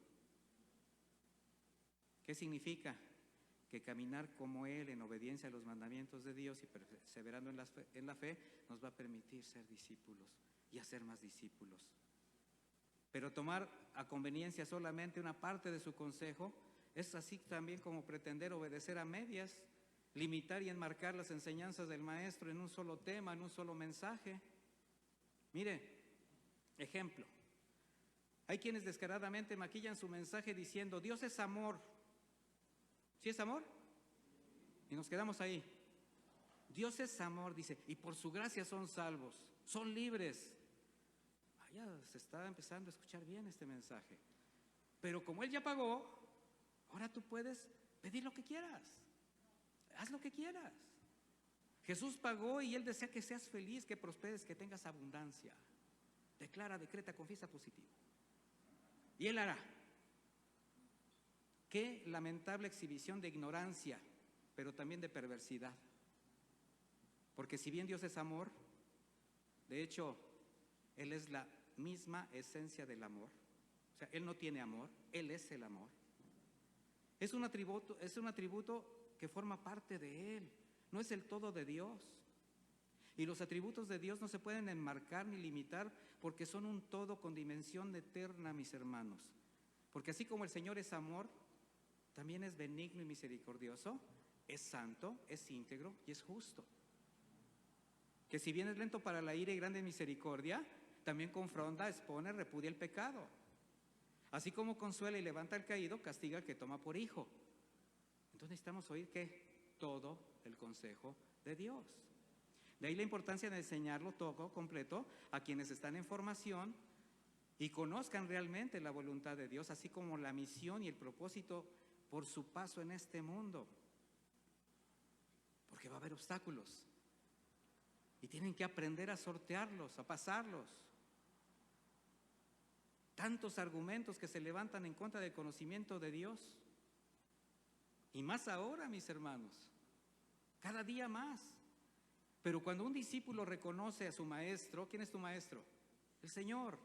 ¿Qué significa? Que caminar como Él en obediencia a los mandamientos de Dios y perseverando en la fe nos va a permitir ser discípulos y hacer más discípulos. Pero tomar a conveniencia solamente una parte de su consejo es así también como pretender obedecer a medias, limitar y enmarcar las enseñanzas del Maestro en un solo tema, en un solo mensaje. Mire, ejemplo, hay quienes descaradamente maquillan su mensaje diciendo, Dios es amor. ¿Sí es amor? Y nos quedamos ahí. Dios es amor, dice, y por su gracia son salvos, son libres. Ya se está empezando a escuchar bien este mensaje. Pero como Él ya pagó, ahora tú puedes pedir lo que quieras. Haz lo que quieras. Jesús pagó y Él desea que seas feliz, que prosperes, que tengas abundancia. Declara, decreta, confiesa positivo. Y Él hará. Qué lamentable exhibición de ignorancia, pero también de perversidad. Porque si bien Dios es amor, de hecho, Él es la misma esencia del amor. O sea, Él no tiene amor, Él es el amor. Es un atributo que forma parte de Él, no es el todo de Dios. Y los atributos de Dios no se pueden enmarcar ni limitar porque son un todo con dimensión eterna, mis hermanos. Porque así como el Señor es amor, también es benigno y misericordioso, es santo, es íntegro y es justo. Que si bien es lento para la ira y grande en misericordia, también confronta, expone, repudia el pecado. Así como consuela y levanta al caído, castiga al que toma por hijo. Entonces necesitamos oír que todo el consejo de Dios. De ahí la importancia de enseñarlo todo completo a quienes están en formación y conozcan realmente la voluntad de Dios, así como la misión y el propósito por su paso en este mundo. Porque va a haber obstáculos y tienen que aprender a sortearlos, a pasarlos. Tantos argumentos que se levantan en contra del conocimiento de Dios. Y más ahora, mis hermanos, cada día más. Pero cuando un discípulo reconoce a su maestro, ¿quién es tu maestro? El Señor.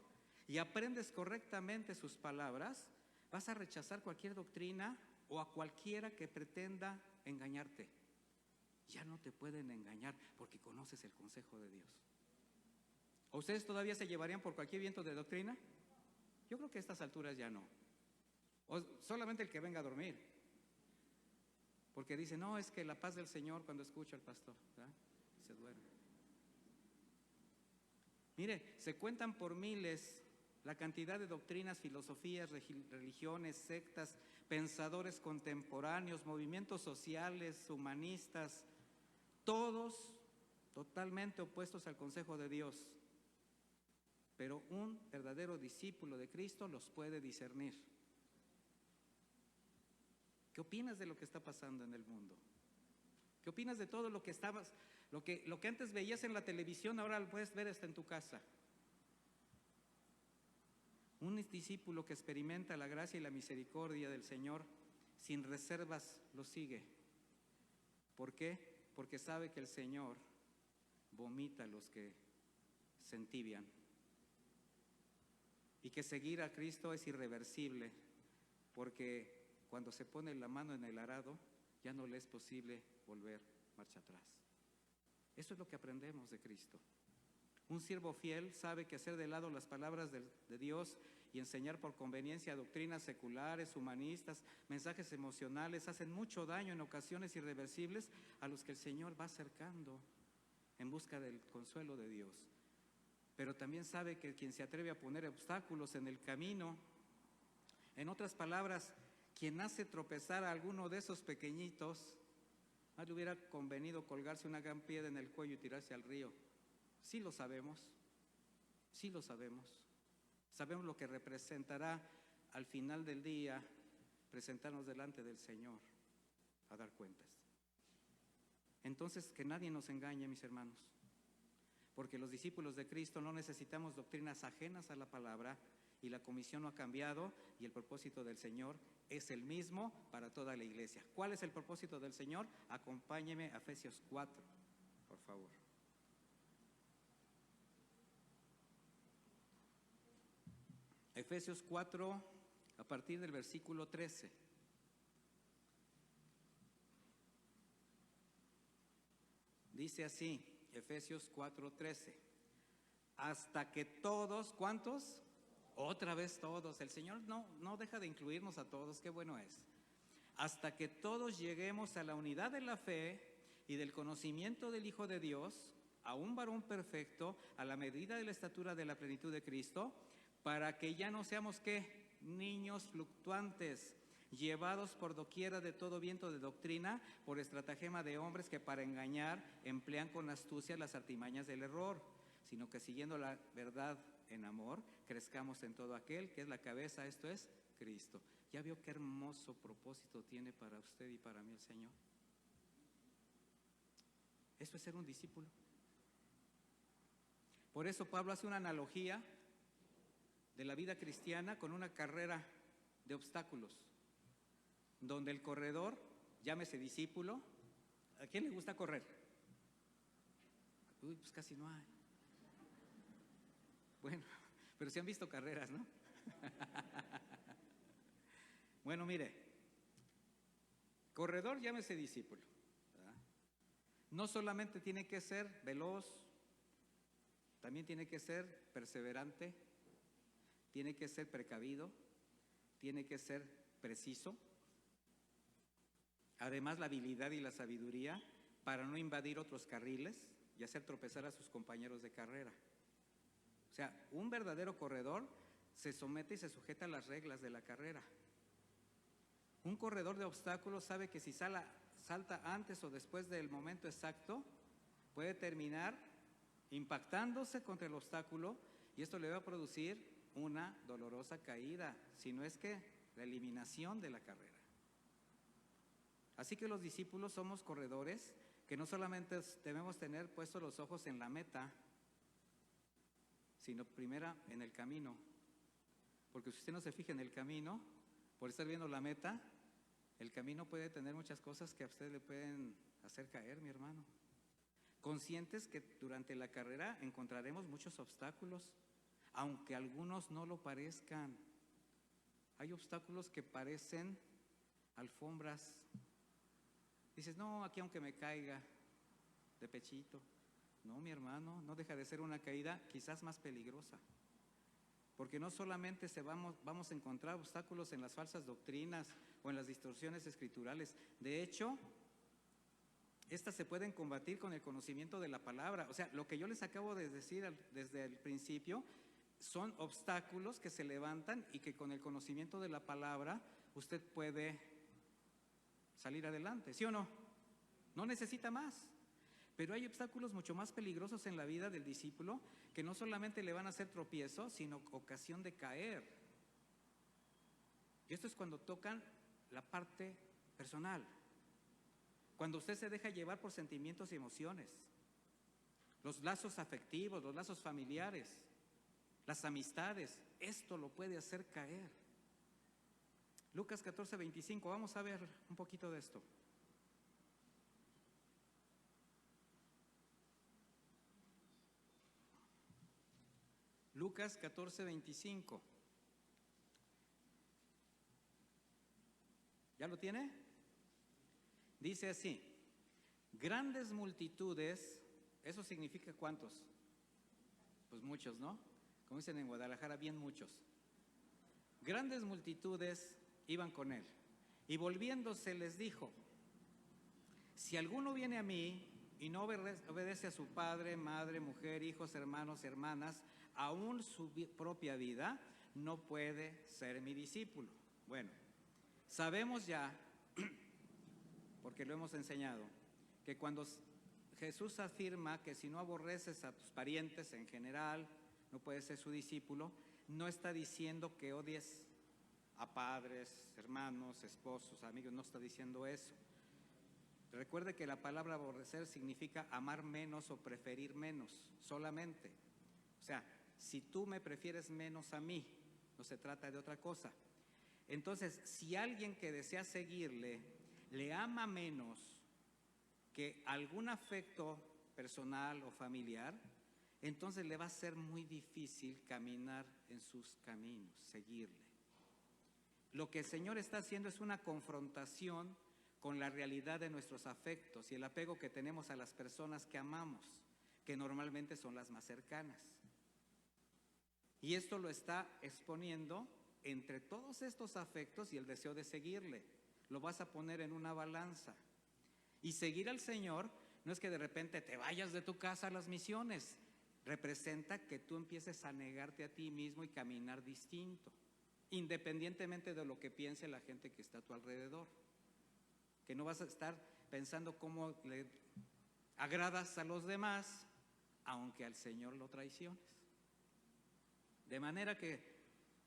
Y aprendes correctamente sus palabras, vas a rechazar cualquier doctrina o a cualquiera que pretenda engañarte. Ya no te pueden engañar porque conoces el consejo de Dios. ¿O ustedes todavía se llevarían por cualquier viento de doctrina? Yo creo que a estas alturas ya no. O solamente el que venga a dormir. Porque dice, no, es que la paz del Señor cuando escucha al pastor, ¿verdad? Se duerme. Mire, se cuentan por miles la cantidad de doctrinas, filosofías, religiones, sectas, pensadores contemporáneos, movimientos sociales, humanistas, todos totalmente opuestos al consejo de Dios. Pero un verdadero discípulo de Cristo los puede discernir. ¿Qué opinas de lo que está pasando en el mundo? ¿Qué opinas de todo lo que lo que antes veías en la televisión, ahora lo puedes ver hasta en tu casa? Un discípulo que experimenta la gracia y la misericordia del Señor sin reservas lo sigue. ¿Por qué? Porque sabe que el Señor vomita a los que se entibian. Y que seguir a Cristo es irreversible, porque cuando se pone la mano en el arado, ya no le es posible volver marcha atrás. Eso es lo que aprendemos de Cristo. Un siervo fiel sabe que hacer de lado las palabras de Dios y enseñar por conveniencia doctrinas seculares, humanistas, mensajes emocionales, hacen mucho daño en ocasiones irreversibles a los que el Señor va acercando en busca del consuelo de Dios. Pero también sabe que quien se atreve a poner obstáculos en el camino, en otras palabras, quien hace tropezar a alguno de esos pequeñitos, más le hubiera convenido colgarse una gran piedra en el cuello y tirarse al río. Sí lo sabemos, sí lo sabemos. Sabemos lo que representará al final del día presentarnos delante del Señor a dar cuentas. Entonces, que nadie nos engañe, mis hermanos, porque los discípulos de Cristo no necesitamos doctrinas ajenas a la palabra, y la comisión no ha cambiado, y el propósito del Señor es el mismo para toda la iglesia. ¿Cuál es el propósito del Señor? Acompáñeme a Efesios 4, por favor. Efesios 4, a partir del versículo 13. Dice así, Efesios 4:13. Hasta que todos, ¿cuántos? Otra vez todos. El Señor no deja de incluirnos a todos, qué bueno es. Hasta que todos lleguemos a la unidad de la fe y del conocimiento del Hijo de Dios, a un varón perfecto, a la medida de la estatura de la plenitud de Cristo, para que ya no seamos, ¿qué? Niños fluctuantes, llevados por doquiera de todo viento de doctrina, por estratagema de hombres que para engañar emplean con astucia las artimañas del error, sino que siguiendo la verdad en amor, crezcamos en todo aquel que es la cabeza, esto es Cristo. ¿Ya vio qué hermoso propósito tiene para usted y para mí el Señor? Eso es ser un discípulo. Por eso Pablo hace una analogía de la vida cristiana con una carrera de obstáculos, donde el corredor, llámese discípulo. ¿A quién le gusta correr? Uy, pues casi no hay. Bueno, pero sí han visto carreras, ¿no? Bueno, mire, corredor llámese discípulo, ¿verdad? No solamente tiene que ser veloz, también tiene que ser perseverante, tiene que ser precavido, tiene que ser preciso. Además, la habilidad y la sabiduría para no invadir otros carriles y hacer tropezar a sus compañeros de carrera. O sea, un verdadero corredor se somete y se sujeta a las reglas de la carrera. Un corredor de obstáculos sabe que si salta antes o después del momento exacto, puede terminar impactándose contra el obstáculo y esto le va a producir una dolorosa caída, si no es que la eliminación de la carrera. Así que los discípulos somos corredores que no solamente debemos tener puestos los ojos en la meta, sino primero en el camino. Porque si usted no se fija en el camino, por estar viendo la meta, el camino puede tener muchas cosas que a usted le pueden hacer caer, mi hermano. Conscientes que durante la carrera encontraremos muchos obstáculos, aunque algunos no lo parezcan. Hay obstáculos que parecen alfombras. Dices, no, aquí aunque me caiga de pechito. No, mi hermano, no deja de ser una caída quizás más peligrosa. Porque no solamente vamos a encontrar obstáculos en las falsas doctrinas o en las distorsiones escriturales. De hecho, estas se pueden combatir con el conocimiento de la palabra. O sea, lo que yo les acabo de decir desde el principio son obstáculos que se levantan y que con el conocimiento de la palabra usted puede salir adelante, ¿sí o no? No necesita más. Pero hay obstáculos mucho más peligrosos en la vida del discípulo que no solamente le van a hacer tropiezo, sino ocasión de caer. Y esto es cuando tocan la parte personal. Cuando usted se deja llevar por sentimientos y emociones, los lazos afectivos, los lazos familiares, las amistades, esto lo puede hacer caer. Lucas 14:25, vamos a ver un poquito de esto. Lucas 14:25. ¿Ya lo tiene? Dice así: grandes multitudes, ¿eso significa cuántos? Pues muchos, ¿no? Como dicen en Guadalajara, bien muchos. Grandes multitudes iban con él, y volviéndose les dijo: si alguno viene a mí y no obedece a su padre, madre, mujer, hijos, hermanos, hermanas, aún su propia vida, no puede ser mi discípulo. Bueno, sabemos ya, porque lo hemos enseñado, que cuando Jesús afirma que si no aborreces a tus parientes en general, no puedes ser su discípulo, no está diciendo que odies a padres, hermanos, esposos, amigos, no está diciendo eso. Recuerde que la palabra aborrecer significa amar menos o preferir menos, solamente. O sea, si tú me prefieres menos a mí, no se trata de otra cosa. Entonces, si alguien que desea seguirle le ama menos que algún afecto personal o familiar, entonces le va a ser muy difícil caminar en sus caminos, seguirle. Lo que el Señor está haciendo es una confrontación con la realidad de nuestros afectos y el apego que tenemos a las personas que amamos, que normalmente son las más cercanas. Y esto lo está exponiendo entre todos estos afectos y el deseo de seguirle. Lo vas a poner en una balanza. Y seguir al Señor no es que de repente te vayas de tu casa a las misiones. Representa que tú empieces a negarte a ti mismo y caminar distinto, independientemente de lo que piense la gente que está a tu alrededor. Que no vas a estar pensando cómo le agradas a los demás, aunque al Señor lo traiciones. De manera que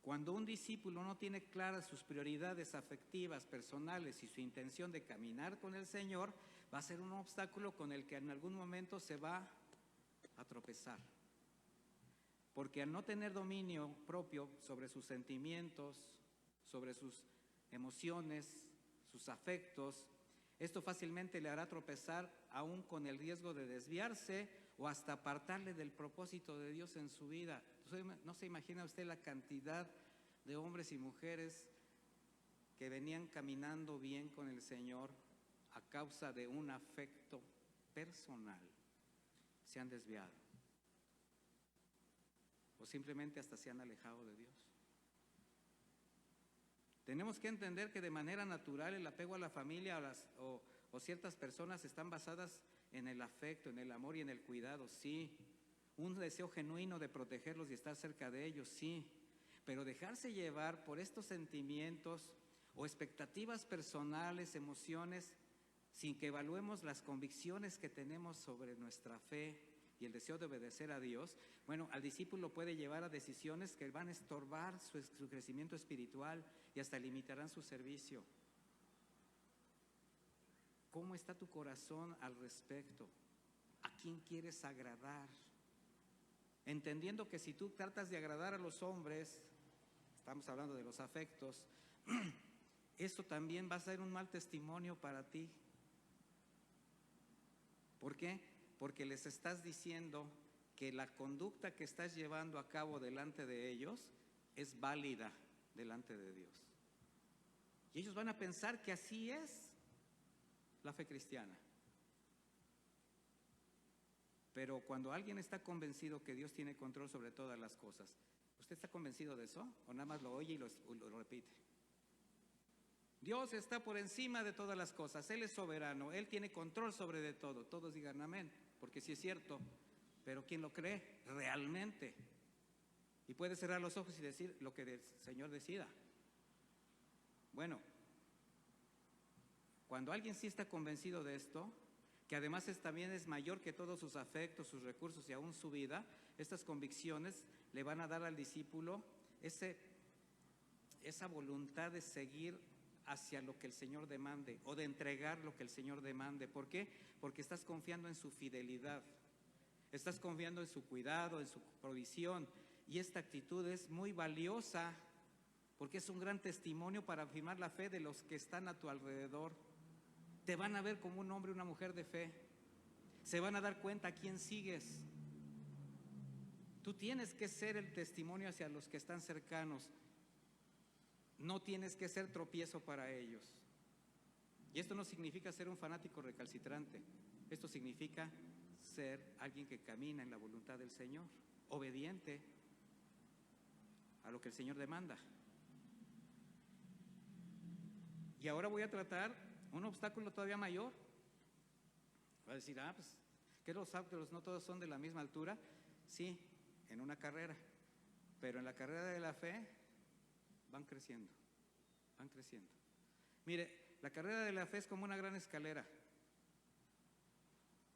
cuando un discípulo no tiene claras sus prioridades afectivas, personales y su intención de caminar con el Señor, va a ser un obstáculo con el que en algún momento se va a tropezar. Porque al no tener dominio propio sobre sus sentimientos, sobre sus emociones, sus afectos, esto fácilmente le hará tropezar aún con el riesgo de desviarse o hasta apartarle del propósito de Dios en su vida. no se imagina usted la cantidad de hombres y mujeres que venían caminando bien con el Señor a causa de un afecto personal, se han desviado o simplemente hasta se han alejado de Dios. Tenemos que entender que de manera natural el apego a la familia o ciertas personas están basadas en el afecto, en el amor y en el cuidado, sí. Un deseo genuino de protegerlos y estar cerca de ellos, sí. Pero dejarse llevar por estos sentimientos o expectativas personales, emociones, sin que evaluemos las convicciones que tenemos sobre nuestra fe y el deseo de obedecer a Dios, bueno, al discípulo puede llevar a decisiones que van a estorbar su crecimiento espiritual y hasta limitarán su servicio. ¿Cómo está tu corazón al respecto? ¿A quién quieres agradar? Entendiendo que si tú tratas de agradar a los hombres, estamos hablando de los afectos, eso también va a ser un mal testimonio para ti. ¿Por qué? Porque les estás diciendo que la conducta que estás llevando a cabo delante de ellos es válida delante de Dios. Y ellos van a pensar que así es la fe cristiana. Pero cuando alguien está convencido que Dios tiene control sobre todas las cosas, ¿usted está convencido de eso? ¿O nada más lo oye y lo repite? Dios está por encima de todas las cosas, Él es soberano, Él tiene control sobre de todo. Todos digan amén, porque sí es cierto, pero ¿quién lo cree realmente? Y puede cerrar los ojos y decir lo que el Señor decida. Bueno, cuando alguien sí está convencido de esto, que además también es mayor que todos sus afectos, sus recursos y aún su vida, estas convicciones le van a dar al discípulo esa voluntad de seguir hacia lo que el Señor demande o de entregar lo que el Señor demande. ¿Por qué? Porque estás confiando en su fidelidad, estás confiando en su cuidado, en su provisión, y esta actitud es muy valiosa porque es un gran testimonio para afirmar la fe de los que están a tu alrededor. Te van a ver como un hombre o una mujer de fe, se van a dar cuenta a quién sigues. Tú tienes que ser el testimonio hacia los que están cercanos. No tienes que ser tropiezo para ellos. Y esto no significa ser un fanático recalcitrante. Esto significa ser alguien que camina en la voluntad del Señor, obediente a lo que el Señor demanda. Y ahora voy a tratar un obstáculo todavía mayor. Va a decir, pues, ¿qué los obstáculos no todos son de la misma altura? Sí, en una carrera. Pero en la carrera de la fe van creciendo, van creciendo. Mire, la carrera de la fe es como una gran escalera,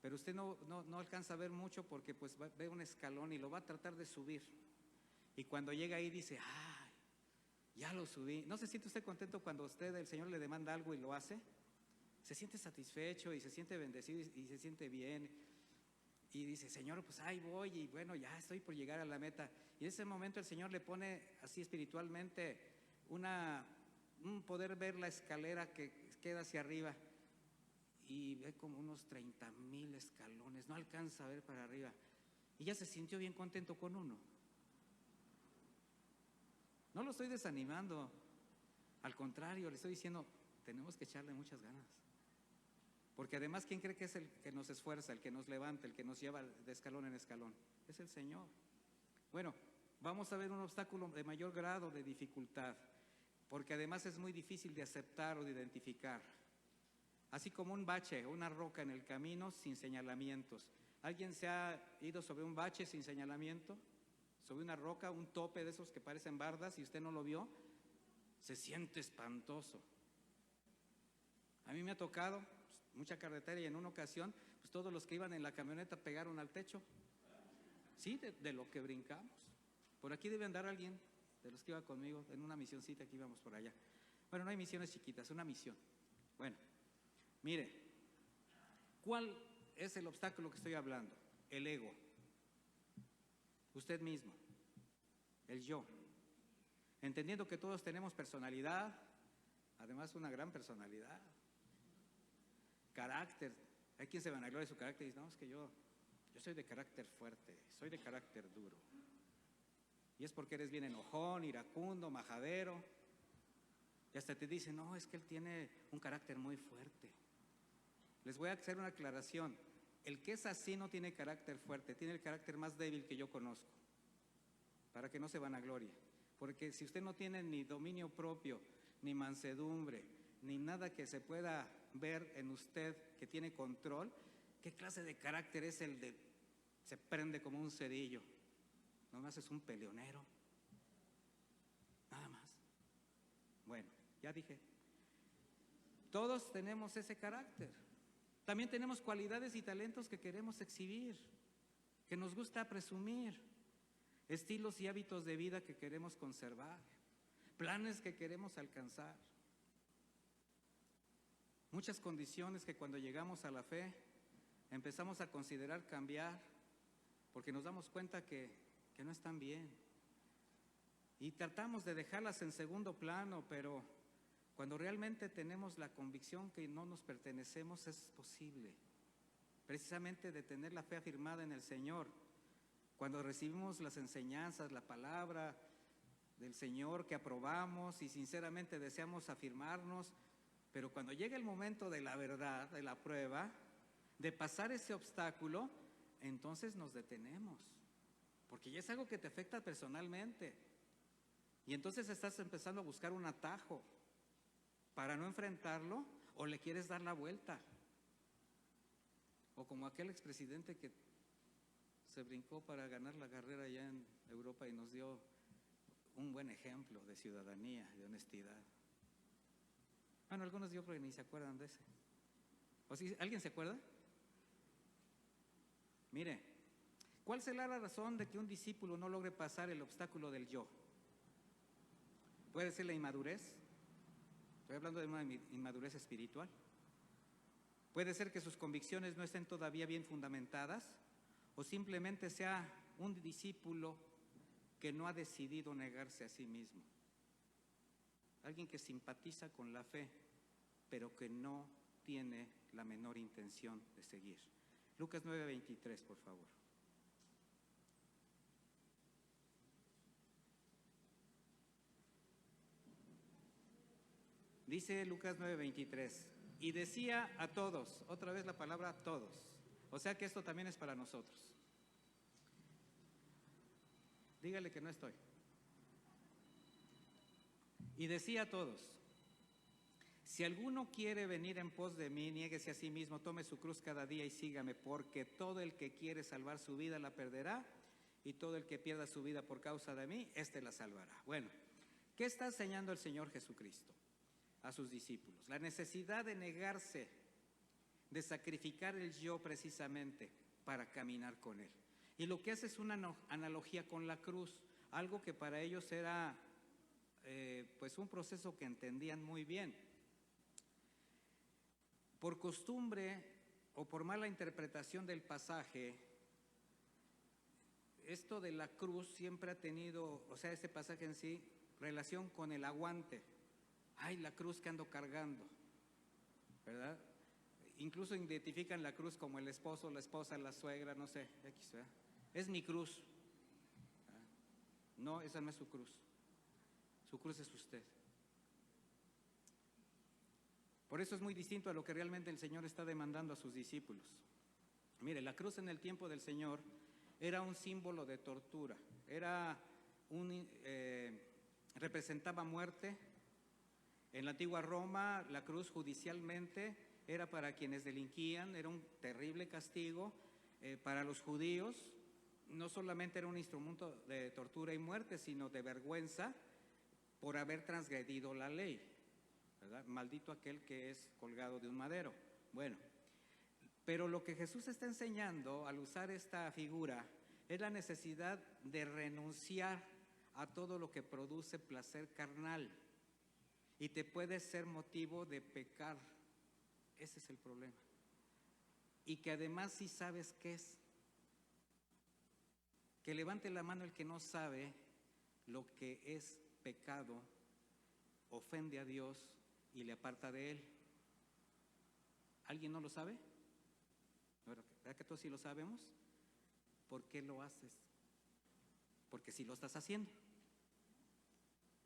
pero usted no alcanza a ver mucho porque pues ve un escalón y lo va a tratar de subir. Y cuando llega ahí dice, ¡ay! Ya lo subí. ¿No se siente usted contento cuando el Señor le demanda algo y lo hace? Se siente satisfecho y se siente bendecido y se siente bien. Y dice, Señor, pues ahí voy y bueno, ya estoy por llegar a la meta. Y en ese momento el Señor le pone así espiritualmente un poder ver la escalera que queda hacia arriba y ve como unos 30,000 escalones, no alcanza a ver para arriba. Y ya se sintió bien contento con uno. No lo estoy desanimando, al contrario, le estoy diciendo, tenemos que echarle muchas ganas. Porque además, ¿quién cree que es el que nos esfuerza, el que nos levanta, el que nos lleva de escalón en escalón? Es el Señor. Bueno, vamos a ver un obstáculo de mayor grado de dificultad, porque además es muy difícil de aceptar o de identificar. Así como un bache, una roca en el camino sin señalamientos. ¿Alguien se ha ido sobre un bache sin señalamiento? Sobre una roca, un tope de esos que parecen bardas y usted no lo vio, se siente espantoso. A mí me ha tocado mucha carretera y en una ocasión, pues todos los que iban en la camioneta pegaron al techo. Sí, de lo que brincamos. Por aquí debe andar alguien de los que iba conmigo en una misioncita que íbamos por allá. Bueno, no hay misiones chiquitas, una misión. Bueno, mire, ¿cuál es el obstáculo que estoy hablando? El ego. Usted mismo, el yo. Entendiendo que todos tenemos personalidad, además una gran personalidad, carácter. Hay quien se vanagloria de su carácter y dice, no, es que yo soy de carácter fuerte, soy de carácter duro. Y es porque eres bien enojón, iracundo, majadero. Y hasta te dicen, no, es que él tiene un carácter muy fuerte. Les voy a hacer una aclaración. El que es así no tiene carácter fuerte, tiene el carácter más débil que yo conozco. Para que no se vanaglorie. Porque si usted no tiene ni dominio propio, ni mansedumbre, ni nada que se pueda ver en usted que tiene control, ¿qué clase de carácter es el de se prende como un cerillo? Nomás es un peleonero. Nada más. Bueno, ya dije. Todos tenemos ese carácter. También tenemos cualidades y talentos que queremos exhibir, que nos gusta presumir, estilos y hábitos de vida que queremos conservar, planes que queremos alcanzar. Muchas condiciones que cuando llegamos a la fe empezamos a considerar cambiar porque nos damos cuenta que no están bien. Y tratamos de dejarlas en segundo plano, pero cuando realmente tenemos la convicción que no nos pertenecemos, es posible. Precisamente de tener la fe afirmada en el Señor. Cuando recibimos las enseñanzas, la palabra del Señor que aprobamos y sinceramente deseamos afirmarnos, pero cuando llega el momento de la verdad, de la prueba, de pasar ese obstáculo, entonces nos detenemos. Porque ya es algo que te afecta personalmente. Y entonces estás empezando a buscar un atajo para no enfrentarlo, o le quieres dar la vuelta. O como aquel expresidente que se brincó para ganar la carrera allá en Europa y nos dio un buen ejemplo de ciudadanía, de honestidad. Bueno, algunos yo creo que ni se acuerdan de ese. ¿O si alguien se acuerda? Mire, ¿cuál será la razón de que un discípulo no logre pasar el obstáculo del yo? ¿Puede ser la inmadurez? Estoy hablando de una inmadurez espiritual. Puede ser que sus convicciones no estén todavía bien fundamentadas, o simplemente sea un discípulo que no ha decidido negarse a sí mismo. Alguien que simpatiza con la fe, pero que no tiene la menor intención de seguir. Lucas 9:23, por favor. Dice Lucas 9:23, y decía a todos, otra vez la palabra todos, o sea que esto también es para nosotros. Dígale que no estoy. Y decía a todos, si alguno quiere venir en pos de mí, niéguese a sí mismo, tome su cruz cada día y sígame, porque todo el que quiere salvar su vida la perderá, y todo el que pierda su vida por causa de mí, éste la salvará. Bueno, ¿qué está enseñando el Señor Jesucristo a sus discípulos? La necesidad de negarse, de sacrificar el yo precisamente para caminar con Él. Y lo que hace es una analogía con la cruz, algo que para ellos era pues un proceso que entendían muy bien. Por costumbre o por mala interpretación del pasaje, esto de la cruz siempre ha tenido, o sea, este pasaje en sí, relación con el aguante. Ay, la cruz que ando cargando, ¿verdad? Incluso identifican la cruz como el esposo, la esposa, la suegra, no sé, X, ¿verdad? Es mi cruz. No, esa no es su cruz. Su cruz es usted. Por eso es muy distinto a lo que realmente el Señor está demandando a sus discípulos. Mire, la cruz en el tiempo del Señor era un símbolo de tortura, representaba muerte. En la antigua Roma, la cruz judicialmente era para quienes delinquían, era un terrible castigo. Para los judíos no solamente era un instrumento de tortura y muerte, sino de vergüenza por haber transgredido la ley, ¿verdad? Maldito aquel que es colgado de un madero. Bueno, pero lo que Jesús está enseñando al usar esta figura es la necesidad de renunciar a todo lo que produce placer carnal y te puede ser motivo de pecar. Ese es el problema. Y que además sí sabes qué es. Que levante la mano el que no sabe lo que es pecado, ofende a Dios y le aparta de Él. ¿Alguien no lo sabe? ¿Verdad que todos sí lo sabemos? ¿Por qué lo haces? porque sí lo estás haciendo.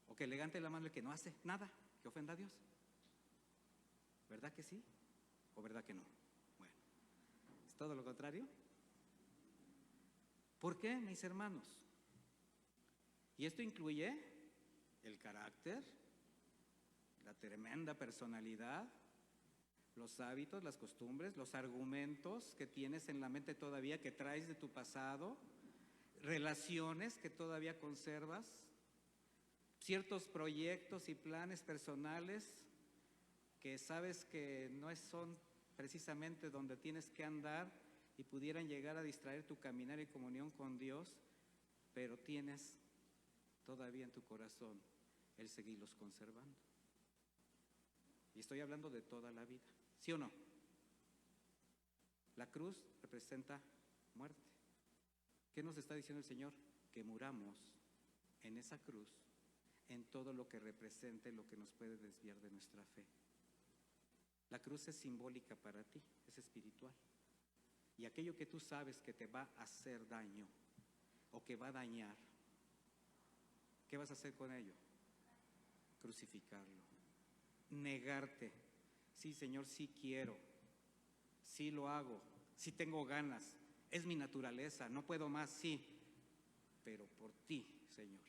O que levante la mano el que no hace nada que ofenda a Dios. ¿Verdad que sí? ¿O verdad que no? Bueno, ¿es todo lo contrario? ¿Por qué, mis hermanos? Y esto incluye el carácter, la tremenda personalidad, los hábitos, las costumbres, los argumentos que tienes en la mente todavía, que traes de tu pasado, relaciones que todavía conservas, ciertos proyectos y planes personales que sabes que no son precisamente donde tienes que andar y pudieran llegar a distraer tu caminar y comunión con Dios, pero tienes todavía en tu corazón el seguirlos conservando. Y estoy hablando de toda la vida, ¿sí o no? La cruz representa muerte. ¿Qué nos está diciendo el Señor? Que muramos en esa cruz, en todo lo que represente lo que nos puede desviar de nuestra fe. La cruz es simbólica para ti, es espiritual. Y aquello que tú sabes que te va a hacer daño o que va a dañar, ¿qué vas a hacer con ello? Crucificarlo, negarte. Sí, Señor, sí quiero, sí lo hago, sí tengo ganas, es mi naturaleza, no puedo más, sí, pero por ti, Señor,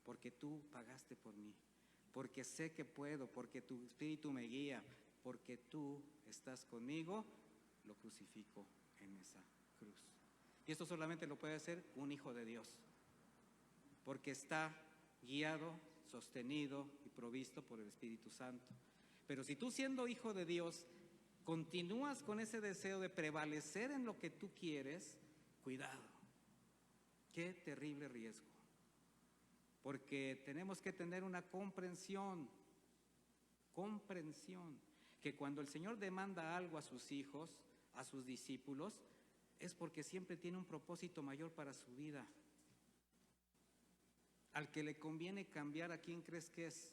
porque tú pagaste por mí, porque sé que puedo, porque tu Espíritu me guía, porque tú estás conmigo, lo crucifico en esa cruz. Y esto solamente lo puede hacer un hijo de Dios, porque está guiado, sostenido y provisto por el Espíritu Santo. Pero si tú, siendo hijo de Dios, continúas con ese deseo de prevalecer en lo que tú quieres, cuidado, qué terrible riesgo. Porque tenemos que tener una comprensión, que cuando el Señor demanda algo a sus hijos, a sus discípulos, es porque siempre tiene un propósito mayor para su vida. Al que le conviene cambiar, ¿a quién crees que es?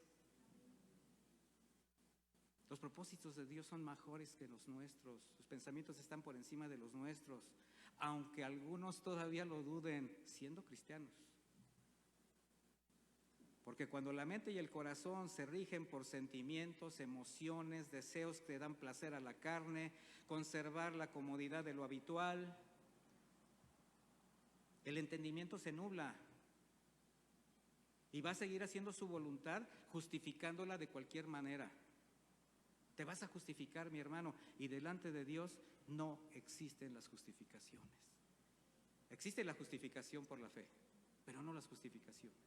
Los propósitos de Dios son mejores que los nuestros. Sus pensamientos están por encima de los nuestros, aunque algunos todavía lo duden, siendo cristianos. Porque cuando la mente y el corazón se rigen por sentimientos, emociones, deseos que dan placer a la carne, conservar la comodidad de lo habitual, el entendimiento se nubla y va a seguir haciendo su voluntad, justificándola de cualquier manera. Te vas a justificar, mi hermano, y delante de Dios no existen las justificaciones. Existe la justificación por la fe, pero no las justificaciones.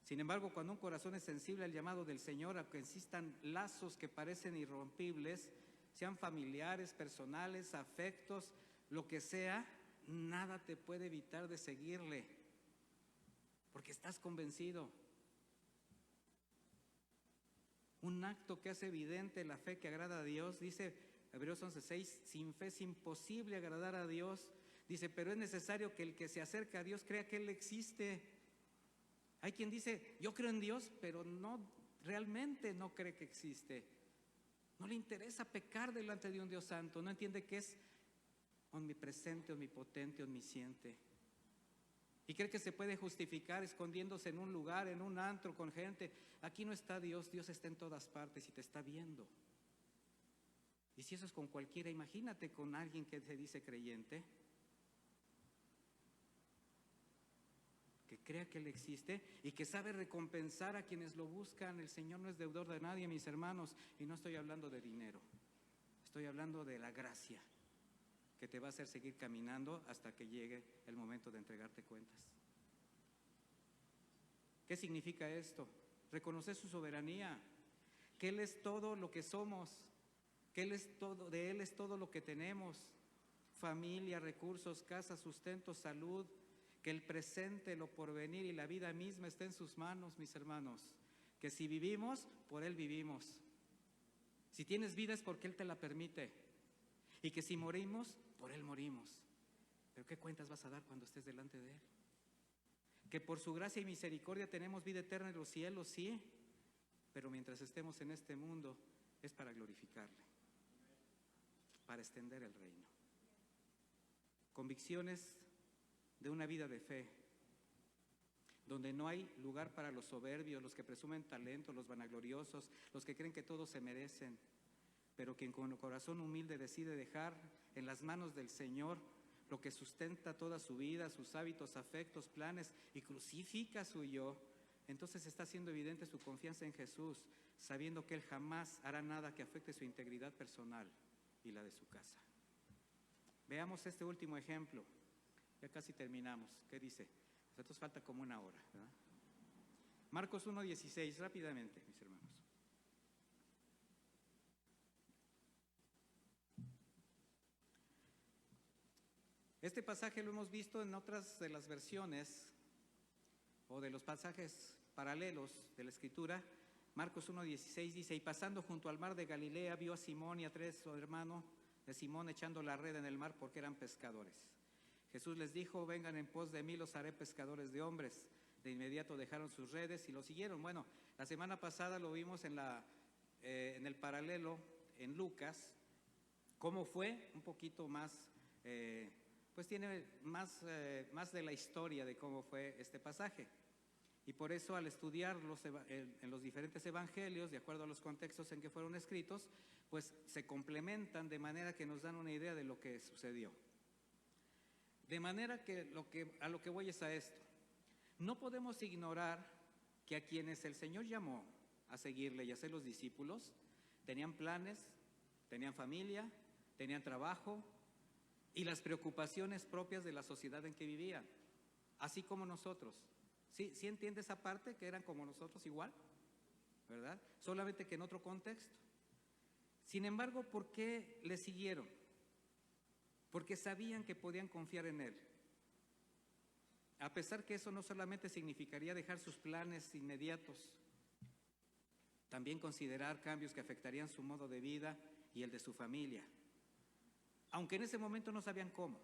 Sin embargo, cuando un corazón es sensible al llamado del Señor, aunque existan lazos que parecen irrompibles, sean familiares, personales, afectos, lo que sea, nada te puede evitar de seguirle, porque estás convencido. Un acto que hace evidente la fe que agrada a Dios, dice Hebreos 11:6, sin fe es imposible agradar a Dios. Dice, pero es necesario que el que se acerca a Dios crea que Él existe. Hay quien dice, yo creo en Dios, pero no, realmente no cree que existe. No le interesa pecar delante de un Dios santo, no entiende que es omnipresente, omnipotente, omnisciente. Y cree que se puede justificar escondiéndose en un lugar, en un antro con gente. Aquí no está Dios, Dios está en todas partes y te está viendo. Y si eso es con cualquiera, imagínate con alguien que se dice creyente, que crea que Él existe y que sabe recompensar a quienes lo buscan. El Señor no es deudor de nadie, mis hermanos, y no estoy hablando de dinero, estoy hablando de la gracia que te va a hacer seguir caminando hasta que llegue el momento de entregarte cuentas. ¿Qué significa esto? Reconocer su soberanía, que Él es todo lo que somos, que Él es todo, de Él es todo lo que tenemos: familia, recursos, casa, sustento, salud, que el presente, lo porvenir y la vida misma está en sus manos, mis hermanos, que si vivimos, por Él vivimos. Si tienes vida es porque Él te la permite, y que si morimos, por Él morimos. Pero ¿qué cuentas vas a dar cuando estés delante de Él? Que por su gracia y misericordia tenemos vida eterna en los cielos, sí, pero mientras estemos en este mundo es para glorificarle, para extender el reino. Convicciones de una vida de fe, donde no hay lugar para los soberbios, los que presumen talento, los vanagloriosos, los que creen que todos se merecen, pero quien con corazón humilde decide dejar en las manos del Señor lo que sustenta toda su vida, sus hábitos, afectos, planes, y crucifica su yo, entonces está haciendo evidente su confianza en Jesús, sabiendo que Él jamás hará nada que afecte su integridad personal y la de su casa. Veamos este último ejemplo. Ya casi terminamos. ¿Qué dice? Nosotros falta como una hora, ¿verdad? Marcos 1:16, rápidamente, mis hermanos. Este pasaje lo hemos visto en otras de las versiones o de los pasajes paralelos de la Escritura. Marcos 1:16 dice: y pasando junto al mar de Galilea, vio a Simón y a tres su hermano de Simón echando la red en el mar porque eran pescadores. Jesús les dijo: vengan en pos de mí, los haré pescadores de hombres. De inmediato dejaron sus redes y lo siguieron. Bueno, la semana pasada lo vimos en el paralelo en Lucas. ¿Cómo fue? Un poquito más, pues tiene más de la historia de cómo fue este pasaje. Y por eso al estudiarlos en los diferentes evangelios, de acuerdo a los contextos en que fueron escritos, pues se complementan de manera que nos dan una idea de lo que sucedió. De manera que a lo que voy es a esto. No podemos ignorar que a quienes el Señor llamó a seguirle y a ser los discípulos, tenían planes, tenían familia, tenían trabajo y las preocupaciones propias de la sociedad en que vivían, así como nosotros. ¿Sí entiende esa parte? Que eran como nosotros igual, ¿verdad? Solamente que en otro contexto. Sin embargo, ¿por qué le siguieron? Porque sabían que podían confiar en Él. A pesar que eso no solamente significaría dejar sus planes inmediatos, también considerar cambios que afectarían su modo de vida y el de su familia. Aunque en ese momento no sabían cómo.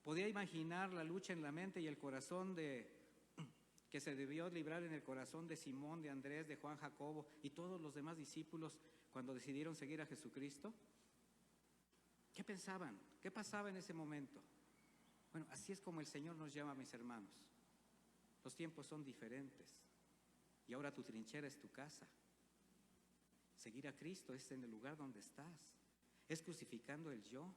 Podía imaginar la lucha en la mente y el corazón que se debió librar en el corazón de Simón, de Andrés, de Juan, Jacobo y todos los demás discípulos cuando decidieron seguir a Jesucristo. ¿Qué pensaban? ¿Qué pasaba en ese momento? Bueno, así es como el Señor nos llama, mis hermanos. Los tiempos son diferentes y ahora tu trinchera es tu casa. Seguir a Cristo es en el lugar donde estás, es crucificando el yo.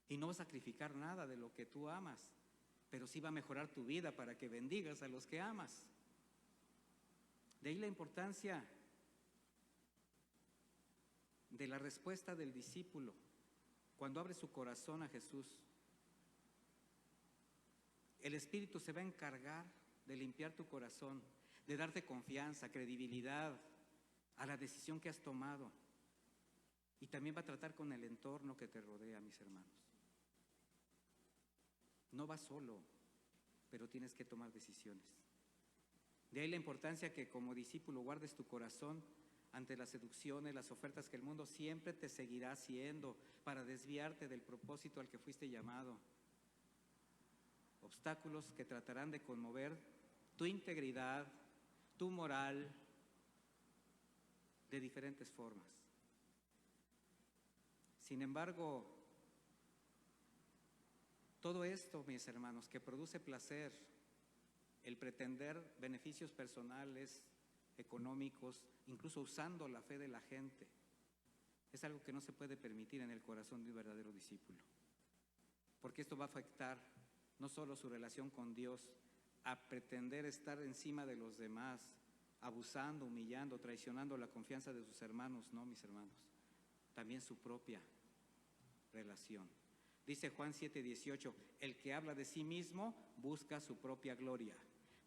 Y no vas a sacrificar nada de lo que tú amas, pero sí va a mejorar tu vida para que bendigas a los que amas. De ahí la importancia de la respuesta del discípulo cuando abre su corazón a Jesús. El Espíritu se va a encargar de limpiar tu corazón, de darte confianza, credibilidad a la decisión que has tomado. Y también va a tratar con el entorno que te rodea, mis hermanos. No vas solo, pero tienes que tomar decisiones. De ahí la importancia que como discípulo guardes tu corazón ante las seducciones, las ofertas que el mundo siempre te seguirá haciendo para desviarte del propósito al que fuiste llamado. Obstáculos que tratarán de conmover tu integridad, tu moral, de diferentes formas. Sin embargo, todo esto, mis hermanos, que produce placer, el pretender beneficios personales, económicos, incluso usando la fe de la gente, es algo que no se puede permitir en el corazón de un verdadero discípulo. Porque esto va a afectar no solo su relación con Dios, a pretender estar encima de los demás, abusando, humillando, traicionando la confianza de sus hermanos, no, mis hermanos, también su propia relación. Dice Juan 7:18, el que habla de sí mismo busca su propia gloria,